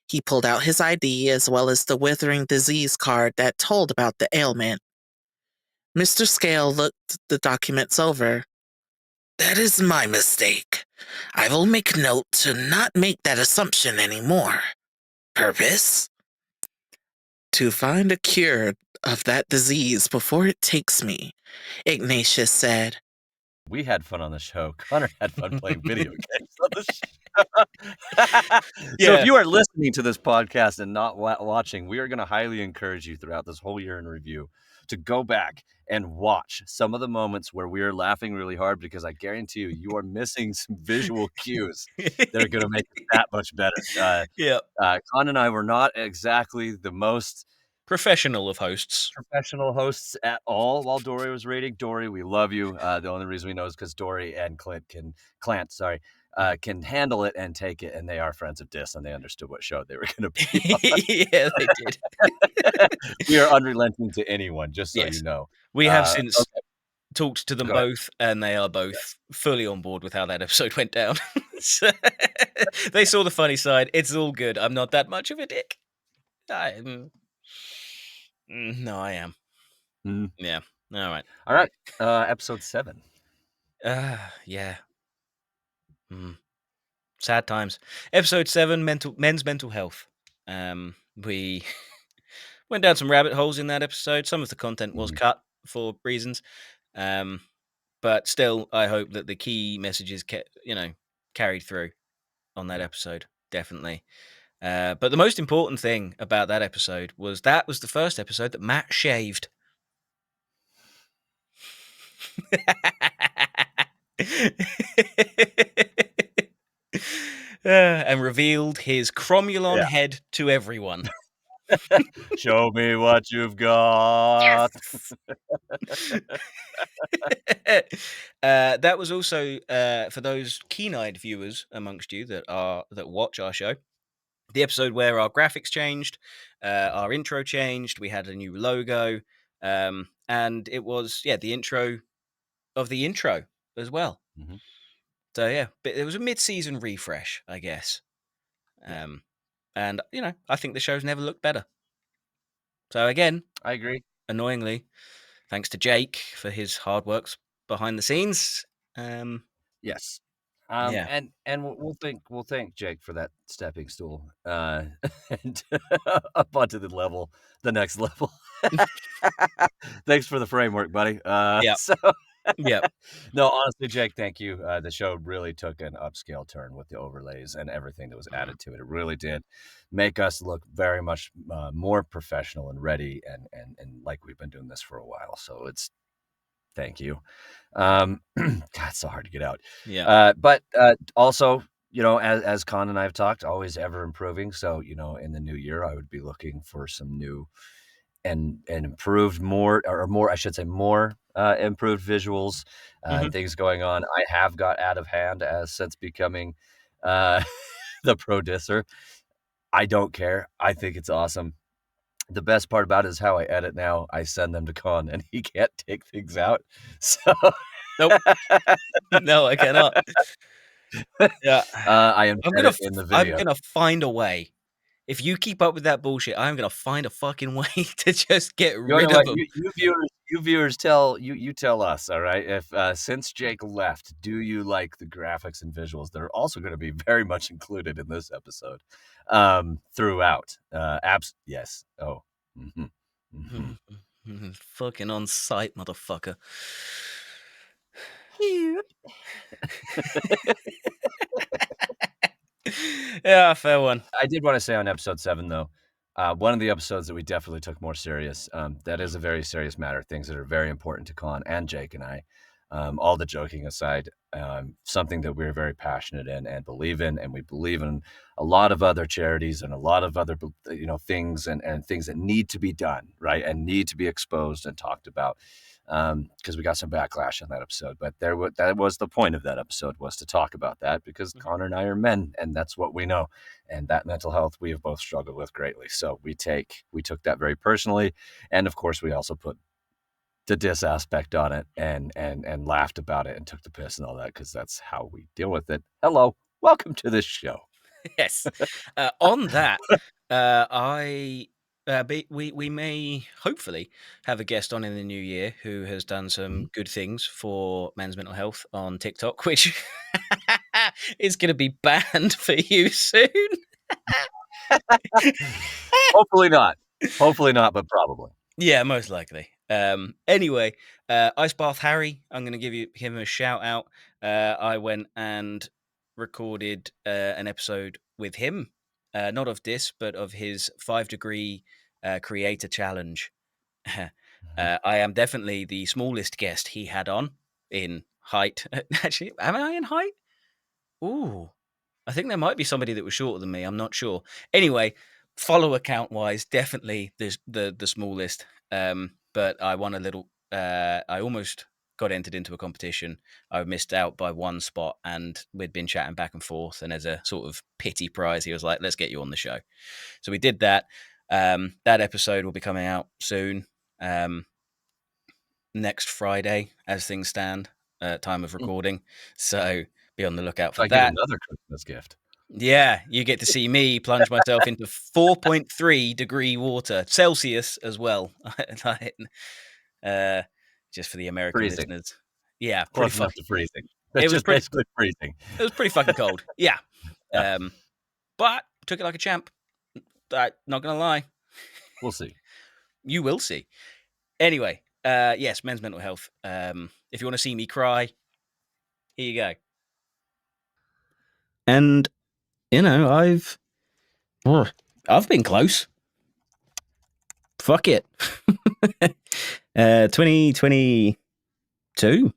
He pulled out his ID as well as the withering disease card that told about the ailment. Mr. Scale looked the documents over. That is my mistake. I will make note to not make that assumption anymore. Purpose? To find a cure of that disease before it takes me, Ignatius said. We had fun on the show. Connor had fun playing video games on the show. So if you are listening to this podcast and not watching, we are going to highly encourage you throughout this whole year in review to go back and watch some of the moments where we are laughing really hard, because I guarantee you are missing some visual cues that are going to make it that much better. Con and I were not exactly the most professional of hosts. Professional hosts at all while Dory was reading. Dory, we love you. The only reason we know is because Dory and Clant can handle it and take it, and they are friends of Dis, and they understood what show they were going to be on. Yeah, they did. We are unrelenting to anyone, just so you know. We have since talked to them both, and they are both fully on board with how that episode went down. So, they saw the funny side. It's all good. I'm not that much of a dick. No, I am. Yeah. All right. Episode 7. Yeah. Sad times. Episode 7, men's mental health. We went down some rabbit holes in that episode. Some of the content was cut for reasons. But still, I hope that the key messages carried through on that episode. Definitely. But the most important thing about that episode was the first episode that Matt shaved. And revealed his cromulon head to everyone. Show me what you've got. That was also for those keen-eyed viewers amongst you that watch our show. The episode where our graphics changed, our intro changed, we had a new logo, and it was the intro of the intro as well. Mm-hmm. So but it was a mid-season refresh, I guess. And I think the show's never looked better. So again, I agree. Annoyingly, thanks to Jake for his hard works behind the scenes. Yes. And we'll thank Jake for that stepping stool and up onto the next level. Thanks for the framework, buddy. No, honestly, Jake, thank you. The show really took an upscale turn with the overlays and everything that was added to it. It really did make us look very much more professional and ready, and like we've been doing this for a while. So thank you. God, it's so hard to get out. But also, as Con and I have talked, always ever improving. So, in the new year, I would be looking for some new and improved more improved visuals and things going on. I have got out of hand since becoming the pro disser. I don't care. I think it's awesome. The best part about it is how I edit now. I send them to Con, and he can't take things out. So nope, no, I cannot. Yeah, I embed it in the I'm video. gonna find a way. If you keep up with that bullshit, I'm gonna find a fucking way to just get rid of them. You viewers tell us, all right? If since Jake left, do you like the graphics and visuals that are also going to be very much included in this episode throughout? Yes. Oh. Fucking on site, motherfucker. Yeah, fair one. I did want to say on episode 7, though, one of the episodes that we definitely took more serious. That is a very serious matter. Things that are very important to Con and Jake and I. All the joking aside, something that we're very passionate in and believe in, and we believe in a lot of other charities and a lot of other things and things that need to be done, right, and need to be exposed and talked about. Because we got some backlash on that episode, but that was the point of that episode, was to talk about that, because Connor and I are men, and that's what we know, and that mental health we have both struggled with greatly. So we took that very personally, and of course we also put the diss aspect on it and laughed about it and took the piss and all that, because that's how we deal with it. Hello, welcome to this show. Yes. On that, we may hopefully have a guest on in the new year who has done some good things for men's mental health on TikTok, which is going to be banned for you soon. Hopefully not, but probably. Yeah, most likely. Anyway, Ice Bath Harry, I'm going to give him a shout out. I went and recorded an episode with him, not of this, but of his 5-degree creator challenge. I am definitely the smallest guest he had on in height. Actually, am I in height? Ooh, I think there might be somebody that was shorter than me. I'm not sure. Anyway, follower count wise, definitely the smallest. But I won a little. I almost got entered into a competition. I missed out by one spot, and we'd been chatting back and forth. And as a sort of pity prize, he was like, "Let's get you on the show." So we did that. That episode will be coming out soon. Next Friday, as things stand, time of recording. So be on the lookout for I that. get another Christmas gift. Yeah, you get to see me plunge myself into 4.3 degree water, Celsius as well. Just for the American Freezing. listeners. Yeah, Close enough to freezing. It was pretty, basically freezing. It was pretty fucking cold. Yeah. But took it like a champ. Not gonna lie. We'll see. You will see. Anyway, yes, men's mental health. If you want to see me cry, here you go. And I've been close. Fuck it. 2022,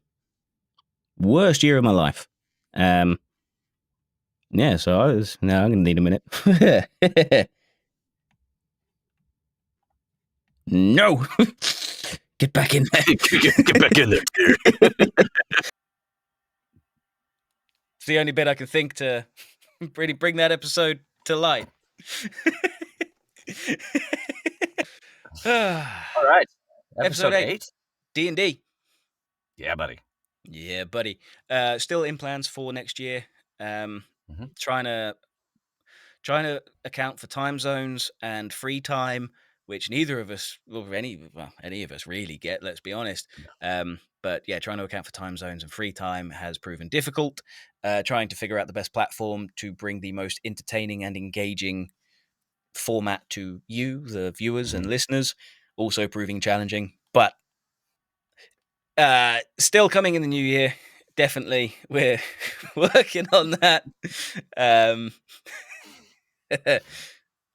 worst year of my life. Yeah, so I'm gonna need a minute. No. Get back in there. Get back in there. It's the only bit I can think to really bring that episode to light. All right. Episode 8. D&D. Yeah, buddy. Yeah, buddy. Still in plans for next year. Trying to account for time zones and free time, which neither of us, any of us really get, let's be honest. But yeah, trying to account for time zones and free time has proven difficult. Trying to figure out the best platform to bring the most entertaining and engaging format to you, the viewers and listeners, also proving challenging. But still coming in the new year. Definitely, we're working on that.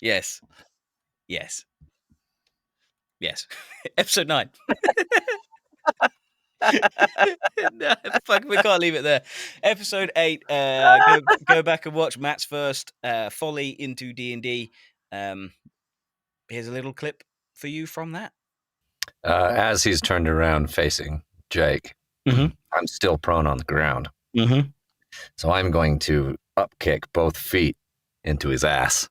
Yes. Episode 9. No, fuck, we can't leave it there. Episode 8. Go back and watch Matt's first folly into D&D. Here's a little clip for you from that. As he's turned around facing Jake, I'm still prone on the ground. So I'm going to upkick both feet into his ass.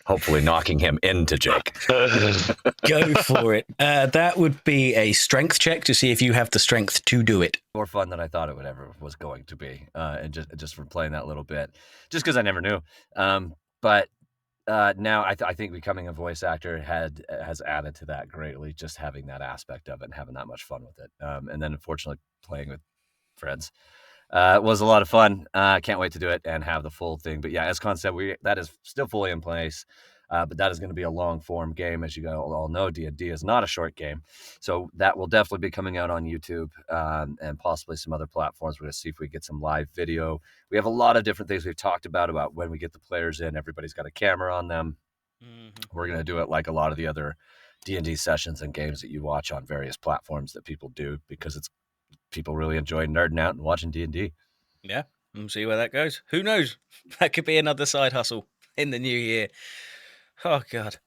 Hopefully knocking him into Jake. Go for it. That would be a strength check to see if you have the strength to do it. More fun than I thought it would ever was going to be, and just from playing that little bit, just because I never knew. But now I think becoming a voice actor has added to that greatly. Just having that aspect of it and having that much fun with it, and then unfortunately playing with friends was a lot of fun. Can't wait to do it and have the full thing. But yeah, as Con said, that is still fully in place. But that is going to be a long form game. As you all know, D&D is not a short game. So that will definitely be coming out on YouTube and possibly some other platforms. We're going to see if we get some live video. We have a lot of different things we've talked about when we get the players in. Everybody's got a camera on them. We're going to do it like a lot of the other D&D sessions and games that you watch on various platforms that people do, because people really enjoy nerding out and watching D&D. Yeah, we'll see where that goes. Who knows? That could be another side hustle in the new year. Oh, God.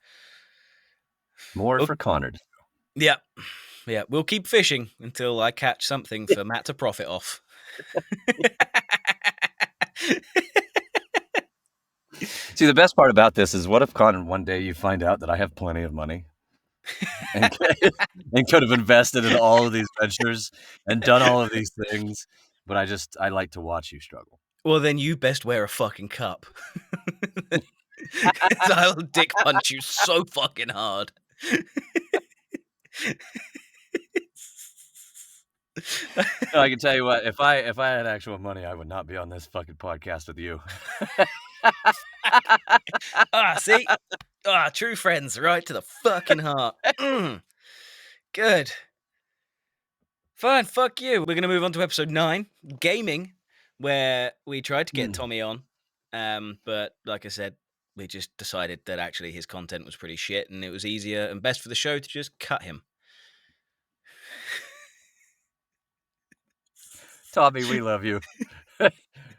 More for Connor. Yeah. Yeah, we'll keep fishing until I catch something for Matt to profit off. See, the best part about this is, what if, Connor, one day you find out that I have plenty of money and could have invested in all of these ventures and done all of these things, but I like to watch you struggle. Well, then you best wear a fucking cup. I'll dick punch you so fucking hard. No, I can tell you what, if I had actual money, I would not be on this fucking podcast with you. See? True friends, right to the fucking heart. Good. Fine, fuck you. We're going to move on to episode 9, gaming, where we tried to get Tommy on. But like I said, we just decided that actually his content was pretty shit and it was easier and best for the show to just cut him. Tommy, we love you.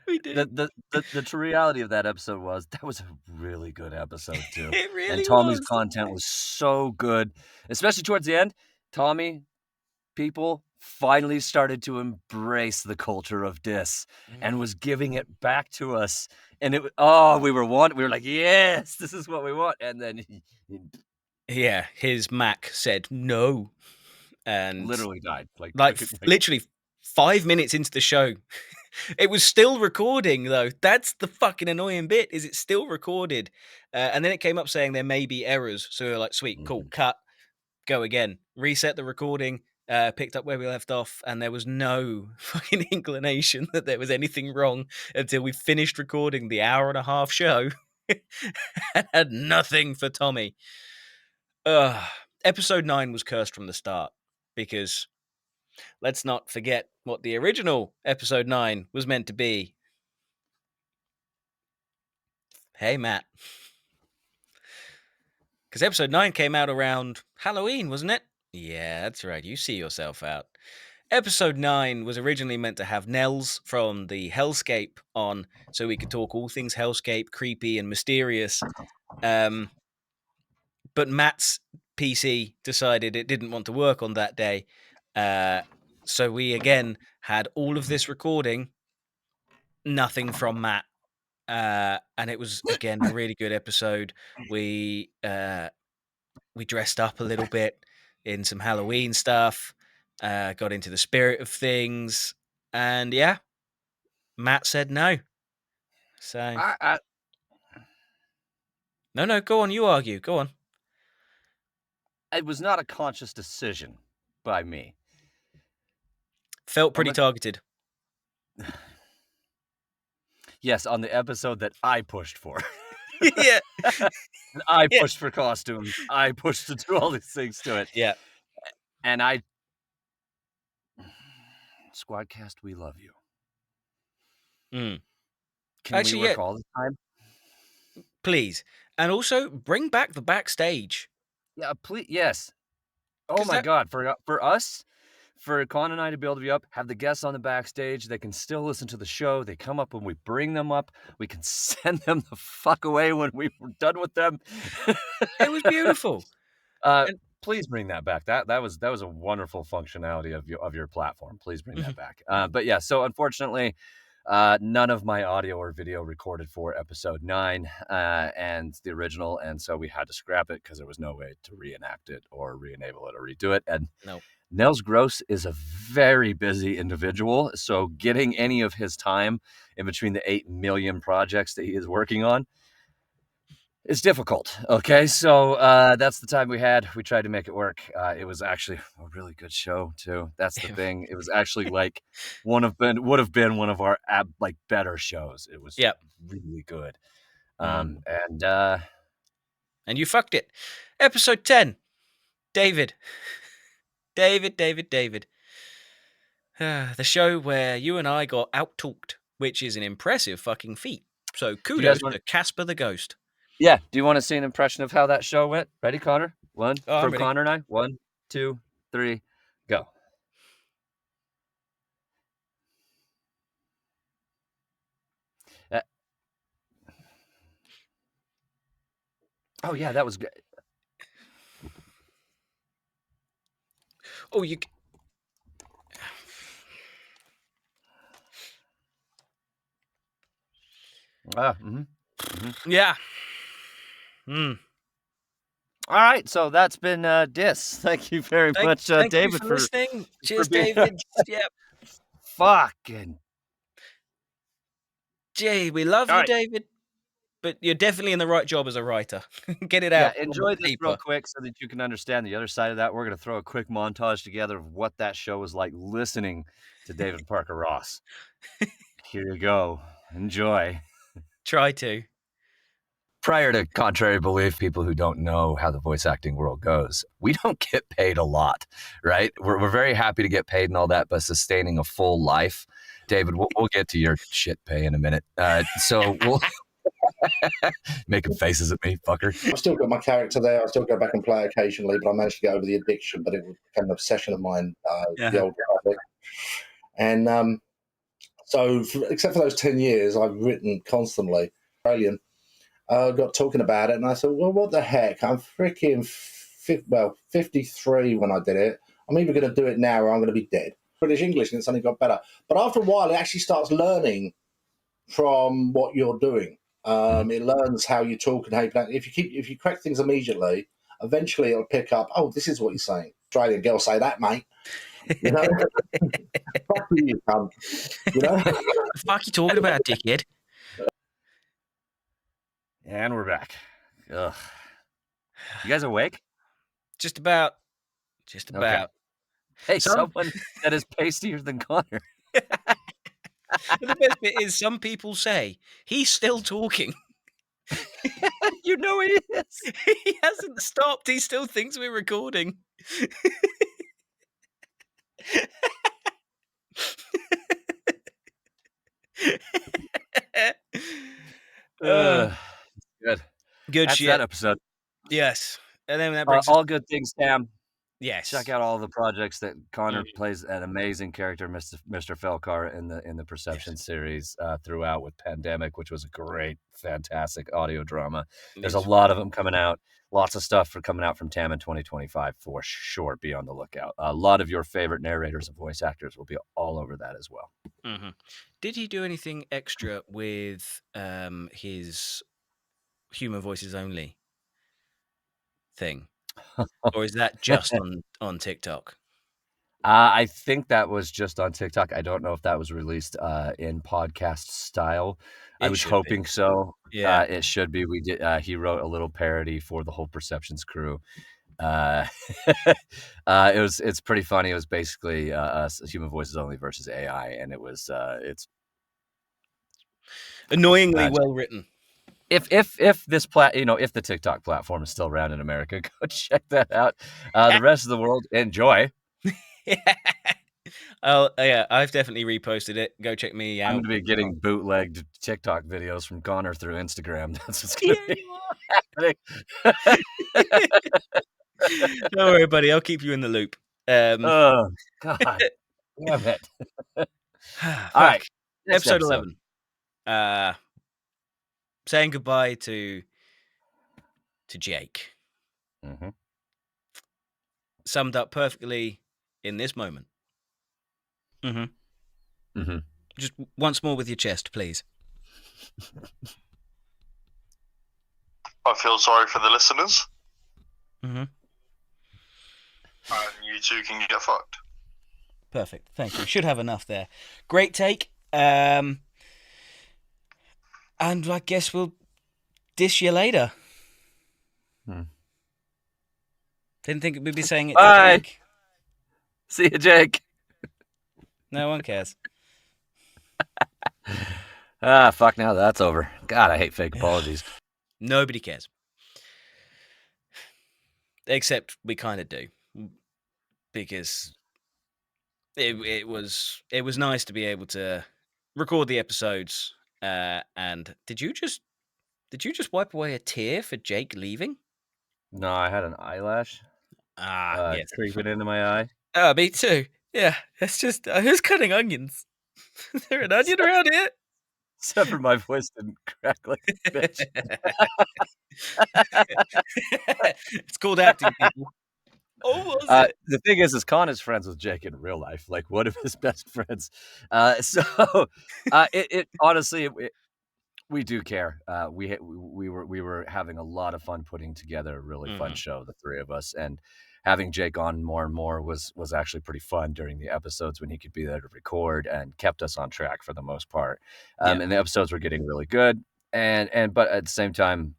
We do. The true reality of that episode was that was a really good episode too. It really and Tommy's was. content was so good, especially towards the end. Tommy, people finally started to embrace the culture of dis and was giving it back to us. And we were like, yes, this is what we want. And then yeah, his Mac said no, and literally died. Literally 5 minutes into the show. It was still recording, though. That's the fucking annoying bit, is it's still recorded. And then it came up saying there may be errors. So we were like, sweet, cool, cut, go again. Reset the recording, picked up where we left off, and there was no fucking inclination that there was anything wrong until we finished recording the 1.5-hour show and had nothing for Tommy. Episode 9 was cursed from the start, because let's not forget what the original episode 9 was meant to be. Hey, Matt. Because episode 9 came out around Halloween, wasn't it? Yeah, that's right. You see yourself out. Episode 9 was originally meant to have Nels from the Hellscape on, so we could talk all things Hellscape, creepy and mysterious. But Matt's PC decided it didn't want to work on that day. So we again had all of this recording, nothing from Matt. And it was, again, a really good episode. We dressed up a little bit in some Halloween stuff, got into the spirit of things, and yeah, Matt said no. So no, go on, you argue, go on. It was not a conscious decision by me. Felt pretty targeted. Yes, on the episode that I pushed for. Yeah. I pushed for costumes. I pushed to do all these things to it. Yeah. And Squadcast, we love you. Can Actually, we work all the time? Please. And also, bring back the backstage. Yeah, please. Yes. Oh my God. For us, for Con and I to be able to be up, have the guests on the backstage, they can still listen to the show. They come up when we bring them up. We can send them the fuck away when we were done with them. It was beautiful. Please bring that back. That was a wonderful functionality of your platform. Please bring that back. But yeah, so unfortunately, None of my audio or video recorded for episode 9 and the original, and so we had to scrap it because there was no way to reenact it or re-enable it or redo it. And Nels Gross is a very busy individual, so getting any of his time in between the 8 million projects that he is working on is difficult. Okay, so that's the time we had. We tried to make it work. It was actually a really good show too. That's the thing. It was actually like would have been one of our better shows. It was really good. And you fucked it. Episode 10. David. The show where you and I got out-talked, which is an impressive fucking feat. So kudos to Casper the Ghost. Yeah. Do you want to see an impression of how that show went? Ready, Connor? From Connor and I. 1, 2, 3, go. Oh yeah, that was good. Oh, you. Yeah. All right, so that's been Dis. Thank you very much, thank David, you for listening. Cheers, being David. Yep. Fucking. Gee, we love you, David. But you're definitely in the right job as a writer. Get it out. Yeah, enjoy this real quick so that you can understand the other side of that. We're going to throw a quick montage together of what that show was like listening to David Parker Ross. Here you go. Enjoy. Try to. Prior to contrary belief, people who don't know how the voice acting world goes, we don't get paid a lot, right? We're very happy to get paid and all that, but sustaining a full life, David, we'll get to your shit pay in a minute. So we'll making faces at me, fucker. I've still got my character there. I still go back and play occasionally, but I managed to get over the addiction. But it became an obsession of mine, the Old Republic. And so, except for those 10 years, I've written constantly. Australian. Got talking about it, and I said, well, what the heck? I'm freaking 53 when I did it. I'm either going to do it now or I'm going to be dead. British English, and it's only got better. But after a while, it actually starts learning from what you're doing. It learns how you talk and how you plan. If you correct things immediately, eventually it'll pick up. Oh, this is what you're saying. Australian girl say that, mate. You know, fuck you, cunt. You know, the fuck you talking about, dickhead? And we're back. Ugh. You guys awake? Just about. Okay. Hey, someone that is pastier than Connor. The best bit is some people say he's still talking. You know he is. He hasn't stopped. He still thinks we're recording. Good. Good That's shit. that episode. Yes. And then that brings all good things, Sam. Yes. Check out all the projects that Connor plays an amazing character, Mr. Felkar, in the Perception series throughout with Pandemic, which was a great, fantastic audio drama. There's a lot of them coming out. Lots of stuff coming out from Tam in 2025 for sure. Be on the lookout. A lot of your favorite narrators and voice actors will be all over that as well. Mm-hmm. Did he do anything extra with his human voices only thing? Or is that just on TikTok? I think that was just on TikTok. I don't know if that was released in podcast style. I was hoping so. Yeah, it should be. We did. He wrote a little parody for the whole Perceptions crew. It's pretty funny. It was basically human voices only versus AI, and it's annoyingly well written. If this if the TikTok platform is still around in America, go check that out. The rest of the world, enjoy. Yeah, I've definitely reposted it. Go check me out. I'm going to be getting bootlegged TikTok videos from Connor through Instagram. That's what's going to be happening. Don't worry, buddy. I'll keep you in the loop. Oh, God. Damn it. All right. Episode 11. Saying goodbye to Jake. Mm-hmm. Summed up perfectly in this moment. Mm-hmm. Mm-hmm. Just once more with your chest, please. I feel sorry for the listeners. Mm-hmm. And you two can get fucked. Perfect. Thank you. Should have enough there. Great take. And I guess we'll dish you later. Didn't think we'd be saying it to Bye. Jake. See you, Jake. No one cares. Fuck, now that's over. God, I hate fake apologies. Nobody cares. Except we kind of do. Because it was nice to be able to record the episodes. And did you just wipe away a tear for Jake leaving? No, I had an eyelash Yes. creeping into my eye. Me too. Yeah, it's just who's cutting onions? Is there an onion around here? Except for my voice didn't crack like a bitch. It's called acting, people. Oh, was it? The thing is Con is friends with Jake in real life, like one of his best friends. It honestly, we do care. We were having a lot of fun putting together a really fun show, the three of us, and having Jake on more and more was actually pretty fun during the episodes when he could be there to record and kept us on track for the most part. And the episodes were getting really good. But at the same time,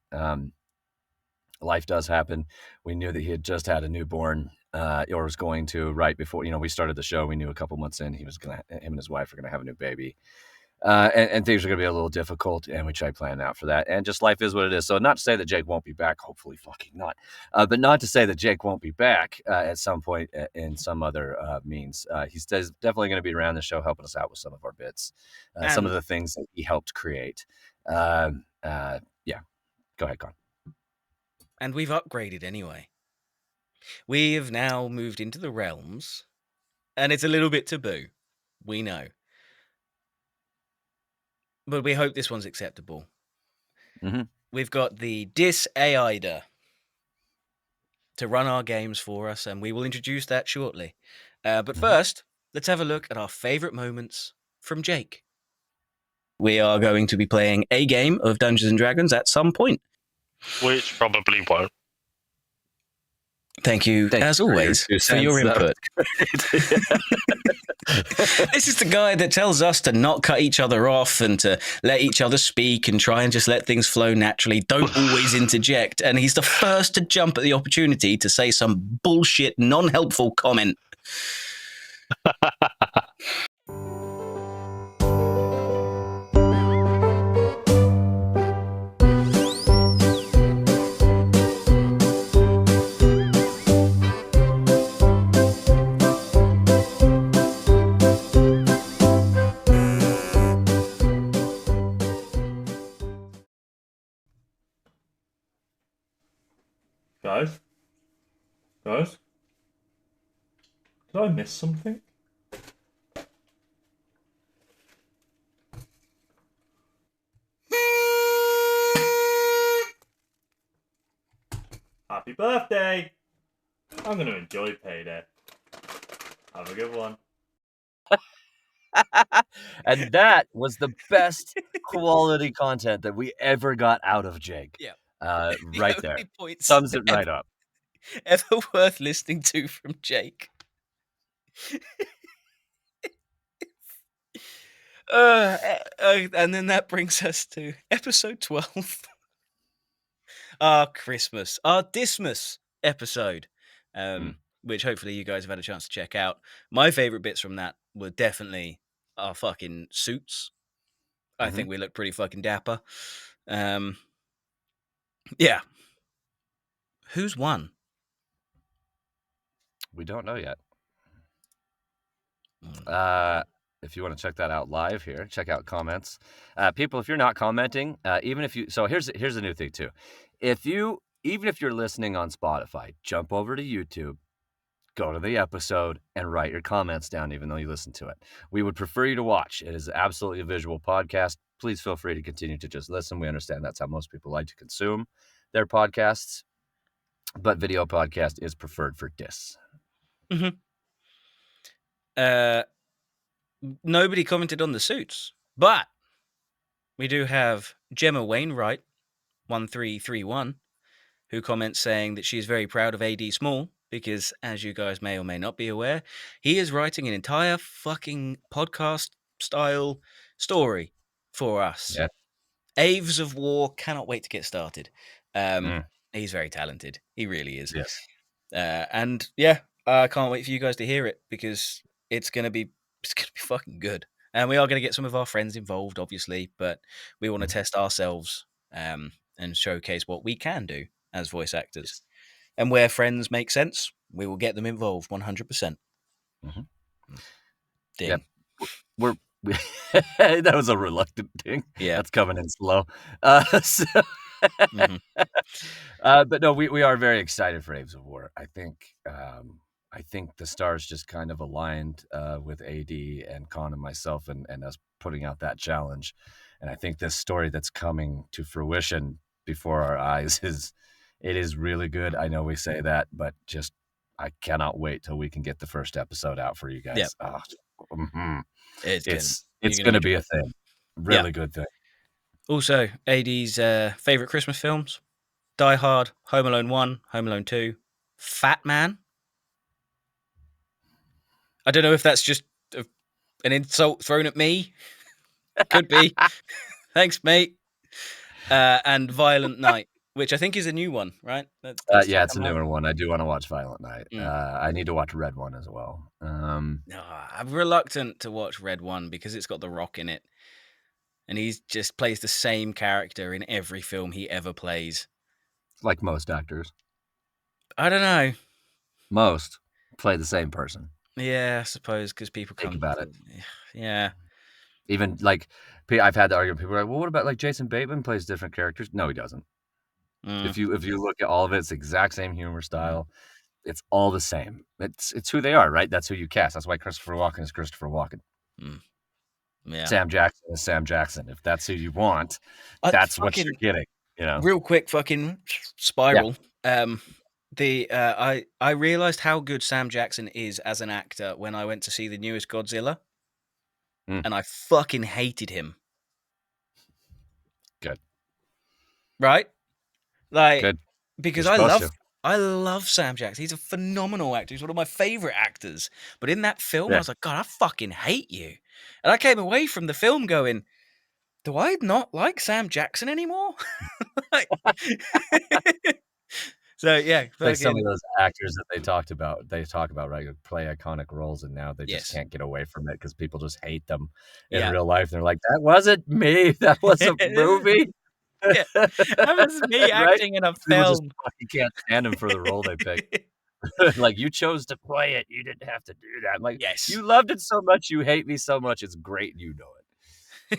life does happen. We knew that he had just had a newborn, or was going to right before, we started the show. We knew a couple months in him and his wife were going to have a new baby. And things are going to be a little difficult, and we try planning out for that. And just life is what it is. So not to say that Jake won't be back, hopefully fucking not. But not to say that Jake won't be back at some point in some other means. He's definitely going to be around the show helping us out with some of our bits, some of the things that he helped create. Yeah, go ahead, Con. And we've upgraded anyway. We have now moved into the realms, and it's a little bit taboo. We know. But we hope this one's acceptable. Mm-hmm. We've got the Dis AIda to run our games for us, and we will introduce that shortly. But first, let's have a look at our favourite moments from Jake. We are going to be playing a game of Dungeons & Dragons at some point. Which probably won't. Thank you, as always, for your input. This is the guy that tells us to not cut each other off and to let each other speak and try and just let things flow naturally. Don't always interject. And he's the first to jump at the opportunity to say some bullshit, non-helpful comment. Guys? Did I miss something? Happy birthday! I'm going to enjoy payday. Have a good one. And that was the best quality content that we ever got out of Jake. Yeah. Right there. Sums it right up. Ever worth listening to from Jake. And then that brings us to episode 12. Our Christmas, our Dismas episode, which hopefully you guys have had a chance to check out. My favorite bits from that were definitely our fucking suits. I think we look pretty fucking dapper. Yeah. Who's won? We don't know yet. If you want to check that out live here, check out comments. People, if you're not commenting, even if you, so here's a new thing too. Even if you're listening on Spotify, jump over to YouTube, go to the episode, and write your comments down, even though you listen to it. We would prefer you to watch. It is absolutely a visual podcast. Please feel free to continue to just listen. We understand that's how most people like to consume their podcasts, but video podcast is preferred for Dis. nobody commented on the suits, but we do have Gemma Wainwright 1331 who comments saying that she's very proud of AD Small because, as you guys may or may not be aware, he is writing an entire fucking podcast style story for us. Yeah. Aves of War, cannot wait to get started. He's very talented. He really is. Yes. And yeah, I can't wait for you guys to hear it because it's gonna be fucking good. And we are gonna get some of our friends involved, obviously, but we want to test ourselves and showcase what we can do as voice actors. And where friends make sense, we will get them involved 100%. Ding. Yep. That was a reluctant ding. Yeah. That's coming in slow. But no, we are very excited for Aves of War. I think the stars just kind of aligned with AD and Con and myself and us putting out that challenge. And I think this story that's coming to fruition before our eyes is really good. I know we say that, but just I cannot wait till we can get the first episode out for you guys. Yep. It's going to be a thing. Really good thing. Also, AD's favorite Christmas films: Die Hard, Home Alone 1, Home Alone 2, Fat Man. I don't know if that's just an insult thrown at me. Could be. Thanks, mate. And Violent Night, which I think is a new one, right? Yeah, it's a newer one. I do want to watch Violent Night. I need to watch Red One as well. I'm reluctant to watch Red One because it's got The Rock in it. And he just plays the same character in every film he ever plays. Like most actors. I don't know. Most play the same person. Yeah, I suppose, because people think about it. Yeah. Even like I've had the argument. People are like, "Well, what about like Jason Bateman plays different characters?" No, he doesn't. If you look at all of it, it's the exact same humor style. It's all the same. It's who they are, right? That's who you cast. That's why Christopher Walken is Christopher Walken. Yeah. Sam Jackson is Sam Jackson. If that's who you want, that's what you're getting. You know. Real quick, fucking spiral. Yeah. I realized how good Sam Jackson is as an actor when I went to see the newest Godzilla, and I fucking hated him. Good. Right? Like, good. Because I love Sam Jackson. He's a phenomenal actor. He's one of my favorite actors. But in that film, I was like, God, I fucking hate you. And I came away from the film going, do I not like Sam Jackson anymore? So yeah, like some of those actors that they talk about, right, play iconic roles, and now they just can't get away from it because people just hate them in real life. They're like, that wasn't me. That was a movie. Yeah, that was me acting in a film. Just fucking can't stand him for the role they picked. Like, you chose to play it. You didn't have to do that. I'm like, yes, you loved it so much. You hate me so much. It's great. You know it.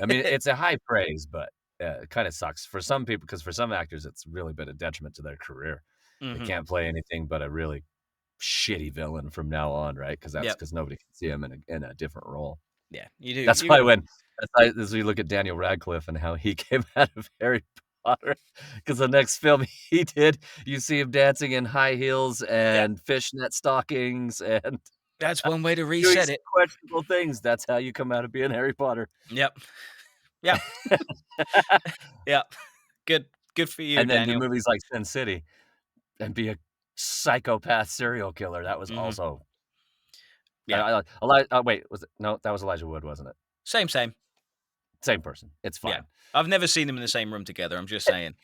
I mean, it's a high praise, but it kind of sucks for some people because for some actors, it's really been a detriment to their career. They can't play anything but a really shitty villain from now on, right? Because that's because nobody can see him in a different role. Yeah, you do. That's why as we look at Daniel Radcliffe and how he came out of Harry Potter, because the next film he did, you see him dancing in high heels and fishnet stockings, and that's one way to reset it. Questionable things. That's how you come out of being Harry Potter. Yep. Yeah. Good for you. And then Daniel. do movies like Sin City and be a psychopath serial killer. That was also. Yeah. Wait, was it? No, that was Elijah Wood, wasn't it? Same. Same person. It's fine. Yeah. I've never seen them in the same room together. I'm just saying.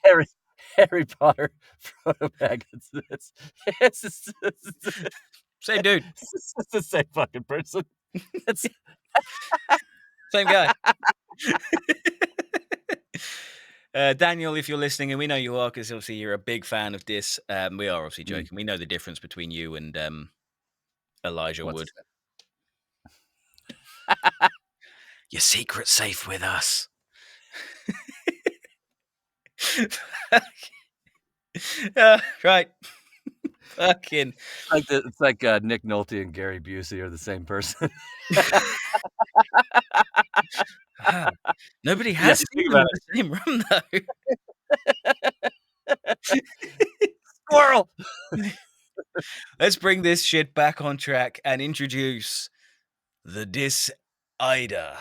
Harry Potter, Frodo Baggins. It's same dude. It's the same fucking person. Same guy. Daniel, if you're listening, and we know you are because obviously you're a big fan of this, we are obviously joking. We know the difference between you and Elijah Wood. Your secret's safe with us. Right. Fucking. It's like Nick Nolte and Gary Busey are the same person. Nobody has seen them in the same room, though. Squirrel! Let's bring this shit back on track and introduce the Ida.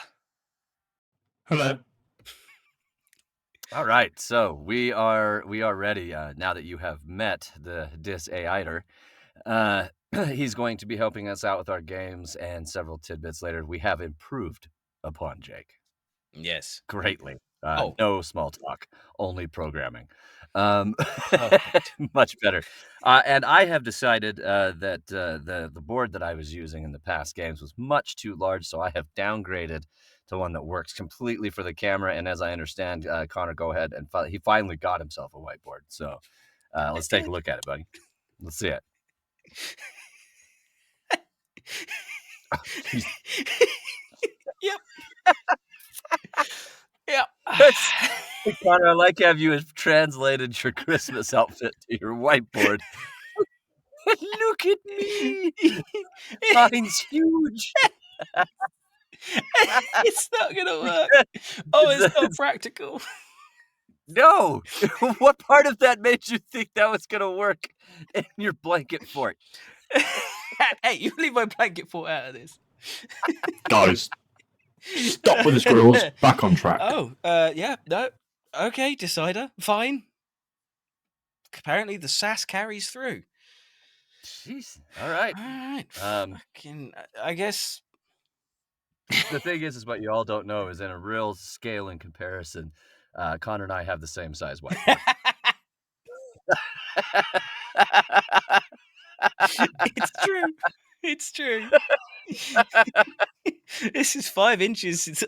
Hello. All right, so we are ready now that you have met the Dis-A-Iter. He's going to be helping us out with our games and several tidbits later. We have improved upon Jake. Yes. Greatly. Oh. No small talk, only programming. Perfect. Much better. And I have decided that the board that I was using in the past games was much too large, so I have downgraded to one that works completely for the camera. And as I understand, Connor, go ahead and he finally got himself a whiteboard. So let's take a look at it, buddy. Let's see it. Yep. Yep. Hey, Connor, I like how you have translated your Christmas outfit to your whiteboard. Look at me. Mine's huge. It's not gonna work. Oh, it's not practical. No. What part of that made you think that was gonna work in your blanket fort? Hey, you leave my blanket fort out of this. Guys, stop with the squirrels. Back on track. Oh, yeah, no. Okay, Decider. Fine. Apparently the sass carries through. Jeez. All right. Fucking, I guess. The thing is what you all don't know is in a real scale and comparison, Connor and I have the same size whiteboard. It's true. It's true. This is 5 inches.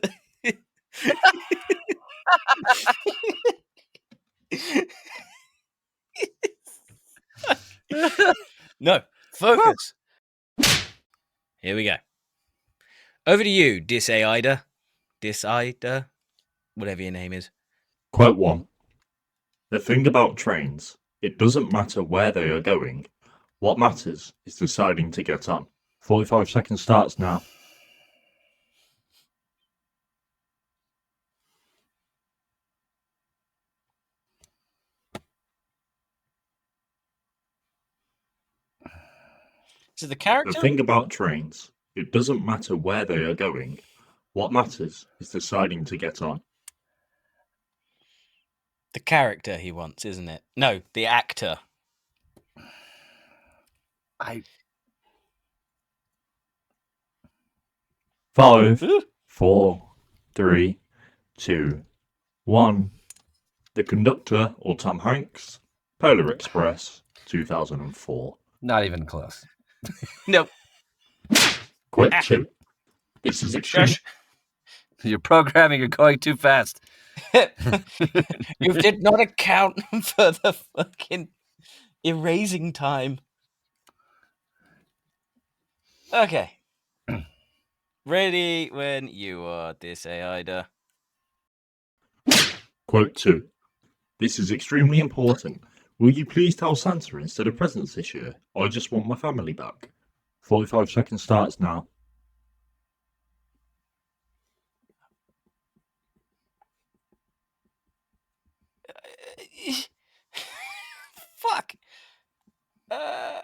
No, focus. Here we go. Over to you, Dis-A-Ida. Dis-Ida, whatever your name is. Quote 1. The thing about trains, it doesn't matter where they are going. What matters is deciding to get on. 45 seconds starts now. So the character? The thing about trains, it doesn't matter where they are going. What matters is deciding to get on. The character he wants, isn't it? No, the actor. 5, 4, 3, 2, 1. The Conductor or Tom Hanks, Polar Express, 2004. Not even close. Nope. Quick 2. This is extreme. You're programming, you're going too fast. You did not account for the fucking erasing time. Okay. Ready when you are, Dis-A-Ida. Quote 2. This is extremely important. Will you please tell Santa instead of presents this year? I just want my family back. 45 seconds starts now. Fuck. Oh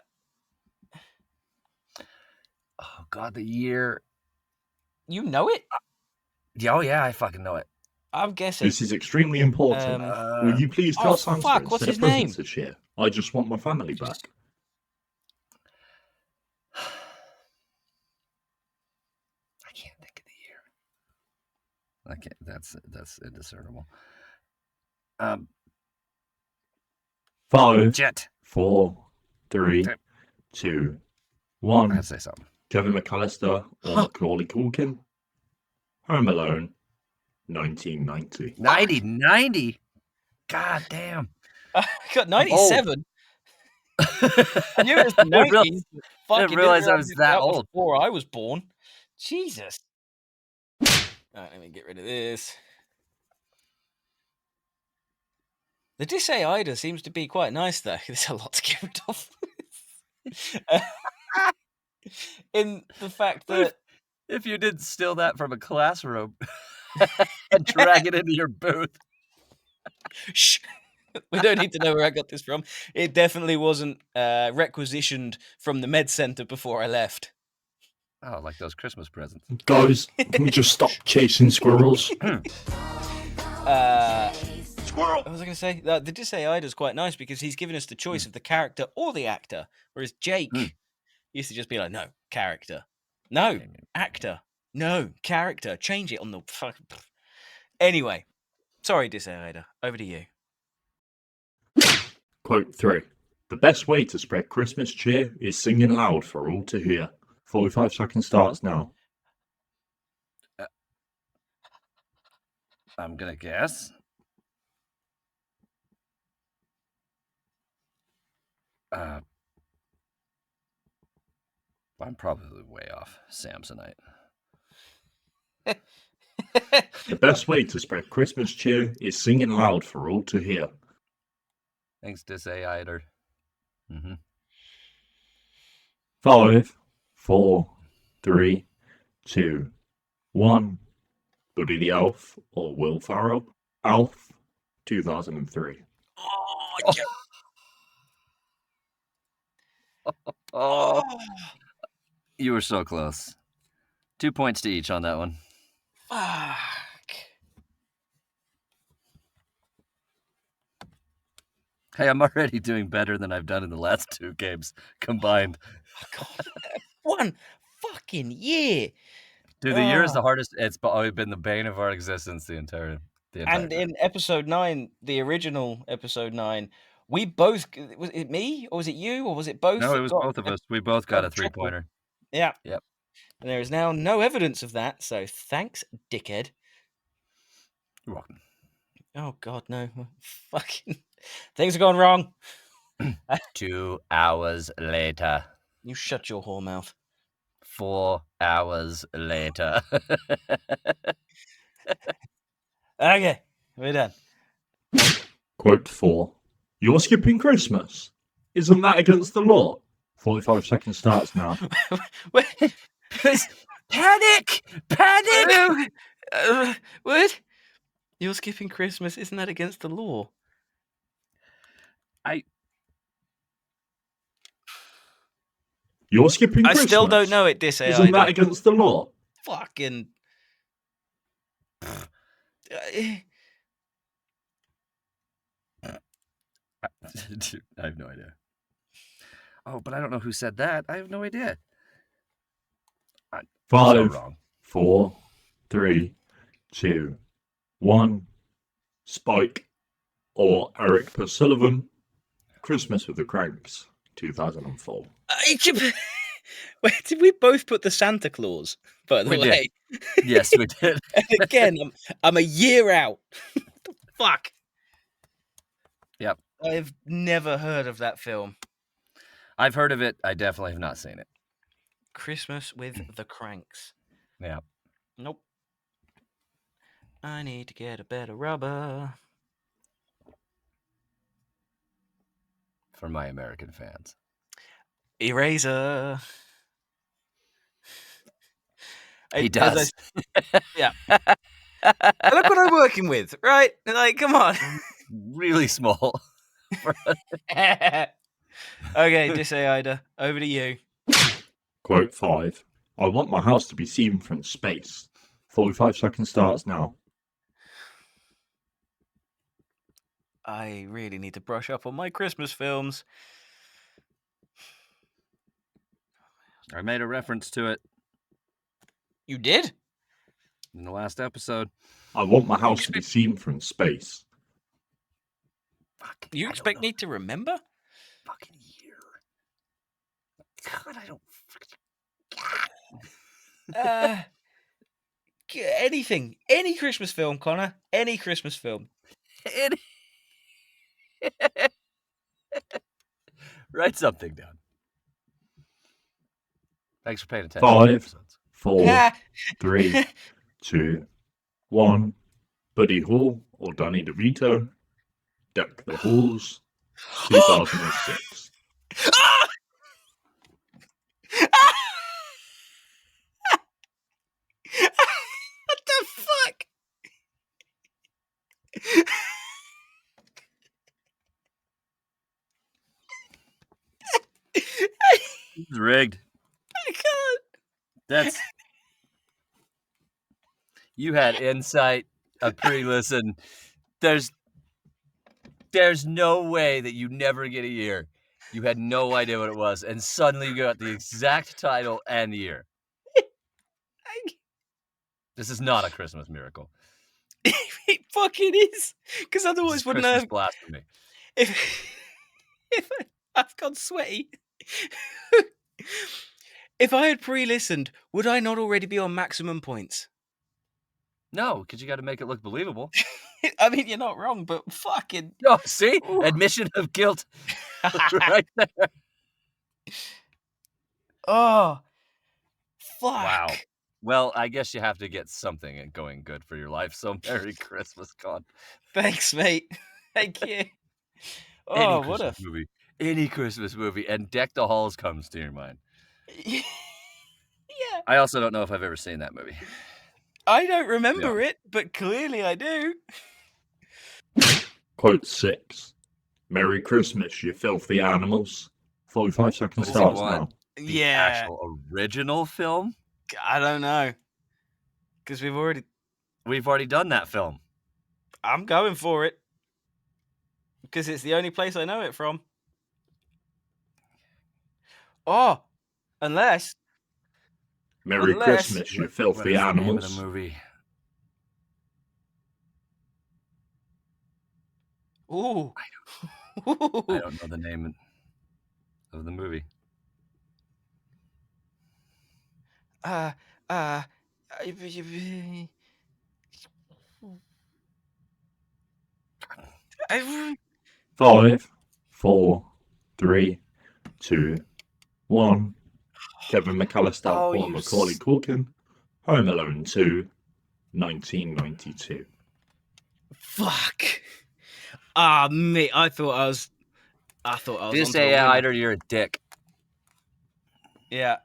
God, the year. You know it? Oh yeah, I fucking know it. I'm guessing. This is extremely important. Will you please tell Santa what's instead his of presents name? this year? I just want my family back. I can't think of the year. I can't. That's indiscernible. 5, Jet. 4, 3, 2, 1. I'd say something. Kevin McAllister or Macaulay Culkin. Home Alone, 1990. 90. God damn. I got 97. I knew it was the 90s. I didn't realize I was that old. Before I was born. Jesus. Alright, let me get rid of this. The Dis-A-Ida seems to be quite nice, though. There's a lot to get rid of. In the fact that if you didn't steal that from a classroom and drag it into your booth. Shh. We don't need to know where I got this from. It definitely wasn't requisitioned from the med center before I left. Oh, like those Christmas presents. Guys, can we just stop chasing squirrels? Squirrel. What was I going to say? The Disaida's quite nice because he's given us the choice of the character or the actor, whereas Jake used to just be like, no, character. No, actor. No, character. Change it on the fuck. Anyway, sorry, Disaida. Over to you. Quote 3. The best way to spread Christmas cheer is singing loud for all to hear. 45 seconds starts now. I'm gonna guess. I'm probably way off. Samsonite. The best way to spread Christmas cheer is singing loud for all to hear. Thanks, Disaider. 5, 4, 3, 2, 1. Buddy the Elf or Will Ferrell? Alf, 2003. Oh, you were so close. 2 points to each on that one. Fuck. Hey, I'm already doing better than I've done in the last 2 games combined. One fucking year. Dude, the year is the hardest. It's always been the bane of our existence the entire And time. in episode 9, the original episode 9, we both, was it me or was it you or was it both? No, it that was got both of us. We both got a triple? 3-pointer. Yeah. Yep. And there is now no evidence of that, so thanks, dickhead. You're welcome. Oh God, no! Fucking things are going wrong. 2 hours later. You shut your whore mouth. 4 hours later. Okay, we're done. Quote 4. You're skipping Christmas. Isn't that against the law? 45 seconds starts now. Panic! Panic! What? You're skipping Christmas. Isn't that against the law? You're skipping I Christmas. still don't know it, Disay. Isn't that against the law? Fucking. Dude, I have no idea. Oh, but I don't know who said that. I have no idea. I'm so 5, wrong. 4, 3, 2, 1. Spike or Eric Persullivan. Christmas with the Cranks, 2004. Wait, did we both put the Santa Claus? By the We way, did. Yes, we did. And again, I'm a year out. Fuck. Yep. I've never heard of that film. I've heard of it. I definitely have not seen it. Christmas with the Cranks. Yeah. Nope. I need to get a better rubber. For my American fans. Eraser. He does. Yeah. Look what I'm working with, right? Like, come on. Really small. Okay, Disayida, over to you. Quote 5. I want my house to be seen from space. 45 seconds starts now. I really need to brush up on my Christmas films. I made a reference to it. You did? In the last episode. I want my house to be seen from space. You expect me to remember? Fucking year. God, I don't. Anything. Any Christmas film, Connor. Any Christmas film. Write something down. Thanks for paying attention. 5, 4, 3, 2, 1. Buddy Hall or Danny DeVito. Deck the Halls, 2006. What the fuck? It's rigged. I can't. That's you had insight, a pre-listen. There's no way that you never get a year. You had no idea what it was, and suddenly you got the exact title and year. This is not a Christmas miracle. It fucking is. Because otherwise, wouldn't I Christmas have... blasphemy. If I've gone sweaty. If I had pre-listened, would I not already be on maximum points? No, because you got to make it look believable. I mean, you're not wrong, but fucking... Oh, see? Admission of guilt right there. Oh, fuck. Wow. Well, I guess you have to get something going good for your life, so Merry Christmas, Con. Thanks, mate. Thank you. Any Christmas movie. Any Christmas movie. And Deck the Halls comes to your mind. Yeah. I also don't know if I've ever seen that movie. I don't remember it, but clearly I do. Quote 6. Merry Christmas, you filthy animals. 45 seconds starts now. The actual original film? I don't know. Because we've already done that film. I'm going for it. Because it's the only place I know it from. Oh, unless... Merry Christmas, you filthy animals. What is the name of the movie? Ooh. I don't know the name of the movie. Five, 4, 3, 2, 1. Kevin McAllister or Macaulay Culkin. Home Alone 2, 1992. Fuck. Ah, mate, I thought I was This AI-er, you're a dick. Yeah.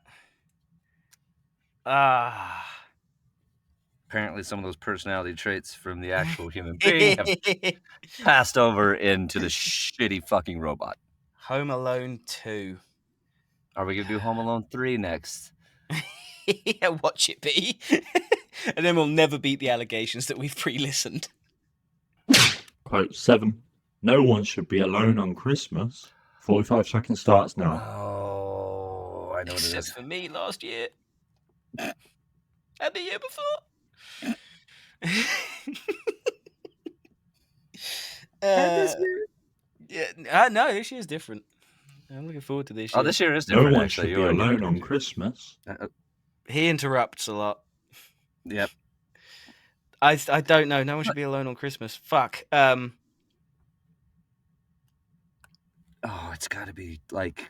Apparently some of those personality traits from the actual human being have passed over into the shitty fucking robot. Home Alone 2. Are we going to do Home Alone 3 next? Yeah, watch it be. And then we'll never beat the allegations that we've pre-listened. Quote 7. No one should be alone on Christmas. 45 seconds starts now. Oh, I know what it Except is. for me last year. And the year before. Yeah, no, this year's different. I'm looking forward to this year. Oh, this year is different. No one actually. should be alone on Christmas. He interrupts a lot. Yep. I don't know. No one should be alone on Christmas. Fuck. Oh, it's got to be like.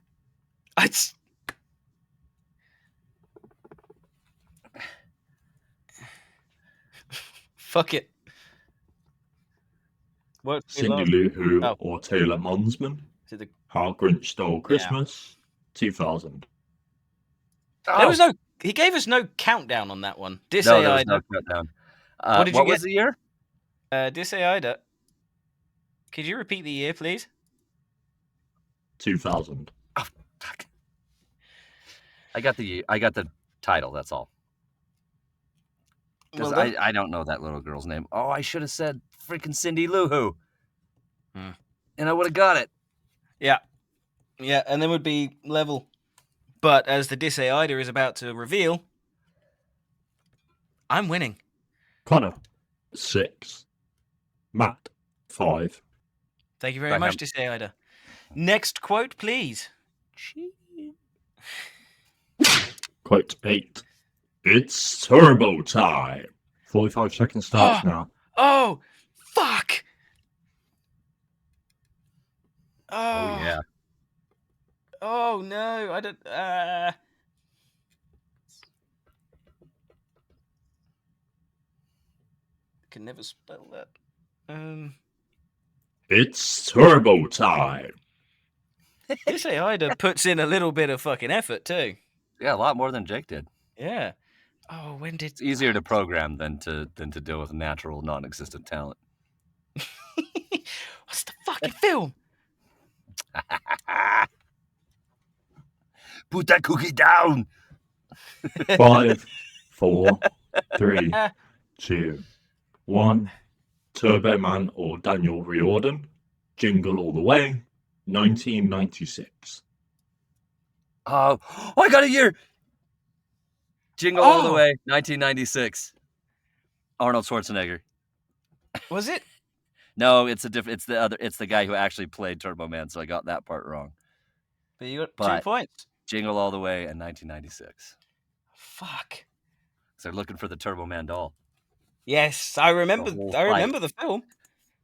It's. Fuck it. What? Cindy Lou Who or Taylor Monsman. How Grinch Stole Christmas. 2000. There was no. He gave us no countdown on that one. No, there was no countdown. What did you what get? was the year? Disaida. Could you repeat the year, please? 2000. Oh, fuck. I got the title. That's all. Because Well, I don't know that little girl's name. Oh, I should have said freaking Cindy Lou Who. And I would have got it. Yeah. Yeah, and then would be level. But as the Disaida is about to reveal, I'm winning. Connor. 6. Matt. 5. Thank you very much, Disaida. Next quote, please. Quote 8. It's turbo time. 45 seconds starts now. Oh, fuck. Oh, yeah. Oh, no. I don't... can never spell that. It's turbo time. Disaida puts in a little bit of fucking effort, too. Yeah, a lot more than Jake did. Yeah. Oh, when did... It's easier to program than to deal with natural, non-existent talent. What's the fucking film? Put that cookie down. 5, 4, 3, 2, 1. Turbo Man or Daniel Riordan. Jingle All the Way. 1996. Oh, I got a year. Jingle All the Way, 1996. Arnold Schwarzenegger. Was it? No, it's it's the guy who actually played Turbo Man, so I got that part wrong. But you got But 2 points. Jingle All the Way in 1996. Fuck. So they're looking for the Turbo Man doll. Yes, I remember. whole I remember fight. the film.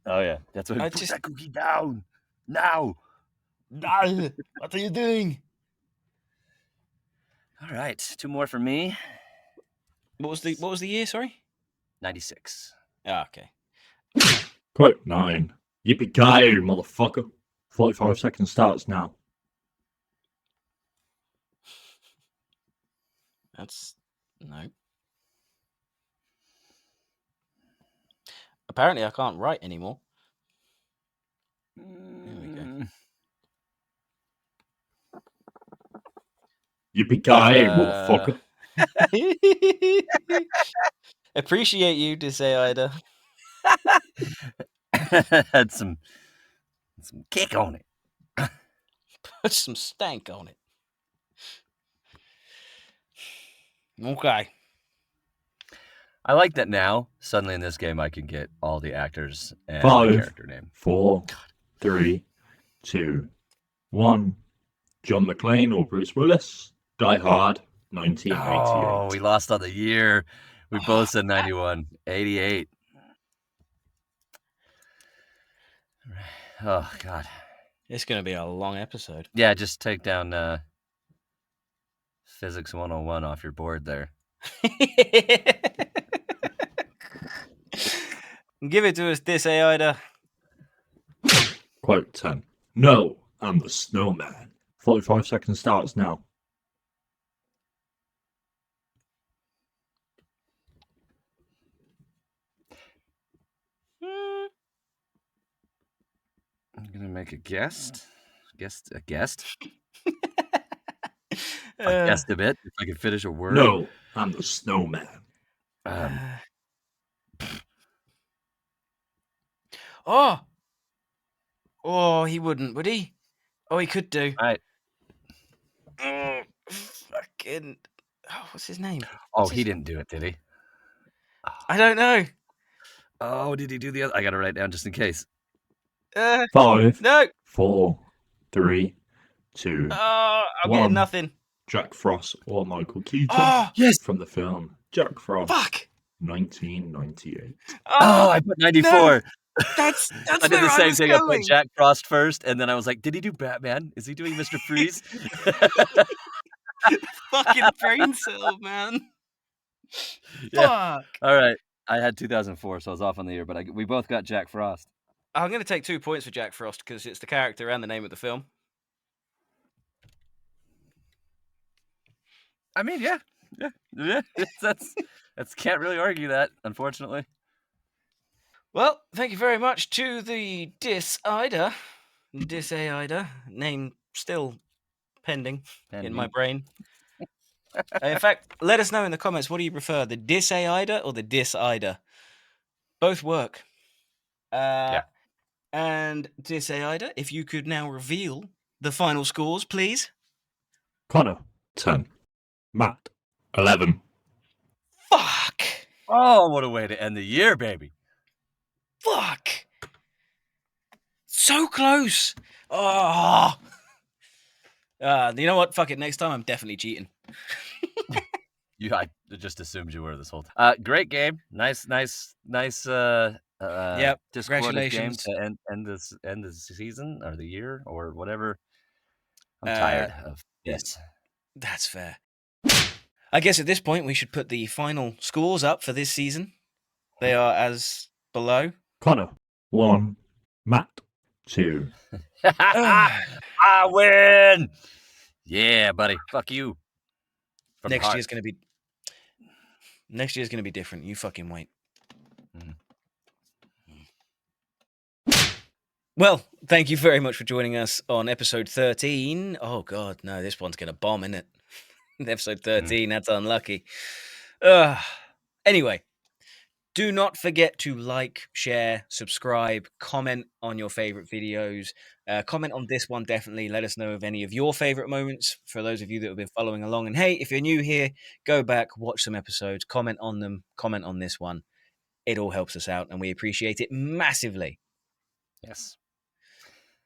Oh yeah, that's what. I Put just- that cookie down now. No, what are you doing? All right, 2 more for me. What was the year? Sorry. 96. Ah, okay. Quote 9. Yippee-ki-yay, motherfucker. 45 seconds starts now. That's no. Apparently, I can't write anymore. There we go. Yippee-ki-yay, motherfucker. Appreciate you, Disaida. Had some kick on it. Put some stank on it. Okay. I like that now. Suddenly in this game, I can get all the actors and 5, the character name. 4, 3, 2, 1. John McClane or Bruce Willis. Die Hard. 1988. Oh, we lost on the year. We both said 91. 88. Oh, God. It's going to be a long episode. Yeah, just take down Physics 101 off your board there. Give it to us, Disaida. Quote 10. No, I'm the snowman. 45 seconds starts now. I'm going to make a guest. A guest? I guessed a bit. If I could finish a word. No, I'm the snowman. Oh, he wouldn't, would he? Oh, he could do. Right. Oh, fucking. Oh, what's his name? Oh, he didn't do it, did he? I don't know. Oh, did he do the other? I got to write it down just in case. 5, No. 4, 3, 2, Oh, I'm 1. getting nothing. Jack Frost or Michael Keaton. Oh, yes. From the film Jack Frost. Fuck. 1998. Oh, I put 94. No. That's I did where the same was thing. I going. put Jack Frost first, and then I was like, did he do Batman? Is he doing Mr. Freeze? Fucking brain cell, man. Yeah. Fuck. All right. I had 2004, so I was off on the year, but we both got Jack Frost. I'm going to take 2 points for Jack Frost because it's the character and the name of the film. I mean, yeah. That's can't really argue that, unfortunately. Well, thank you very much to the Disaida, name still pending in my brain. In fact, let us know in the comments, what do you prefer, the Disaida or the Disaida? Both work. Yeah. And Disaida, if you could now reveal the final scores, please. Connor, 10. Matt, 11. Fuck! Oh, what a way to end the year, baby. Fuck! So close! Oh! You know what? Fuck it. Next time, I'm definitely cheating. I just assumed you were this whole time. Great game. Nice. Yep. Discord game Congratulations. to end the season or the year or whatever. I'm tired of this. That's fair. I guess at this point we should put the final scores up for this season. They are as below. Connor, 1. Matt, 2. I win. Yeah, buddy. Fuck you. From Next heart. year's gonna be different. You fucking wait. Well, thank you very much for joining us on episode 13. Oh god, no, this one's gonna bomb, isn't it? Episode 13, that's unlucky. Anyway, do not forget to like, share, subscribe, comment on your favorite videos. Comment on this one, definitely. Let us know of any of your favorite moments for those of you that have been following along. And hey, if you're new here, go back, watch some episodes, comment on them, comment on this one. It all helps us out, and we appreciate it massively. Yes.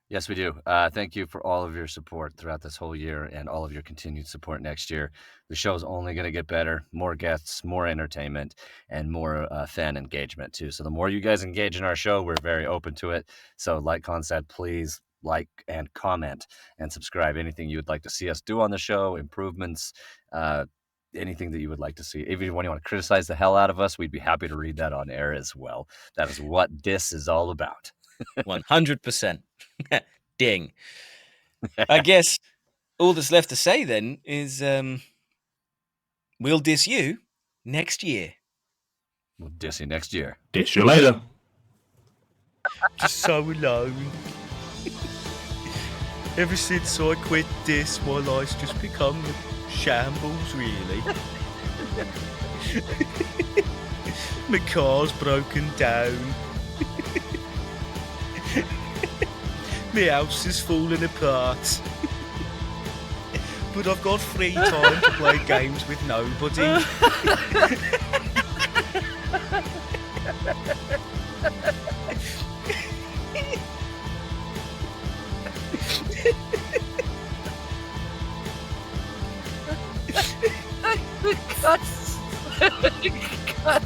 Yes, we do. Thank you for all of your support throughout this whole year and all of your continued support next year. The show's only going to get better, more guests, more entertainment, and more fan engagement, too. So the more you guys engage in our show, we're very open to it. So like Con said, please like and comment and subscribe. Anything you would like to see us do on the show, improvements, anything that you would like to see. Even when you want to criticize the hell out of us, we'd be happy to read that on air as well. That is what this is all about. 100%. Ding. I guess all that's left to say then is we'll diss you next year. We'll diss you next year. Diss you later. Just so alone. Ever since I quit this, my life's just become shambles, really. My car's broken down. My house is falling apart. But I've got free time to play games with nobody. God.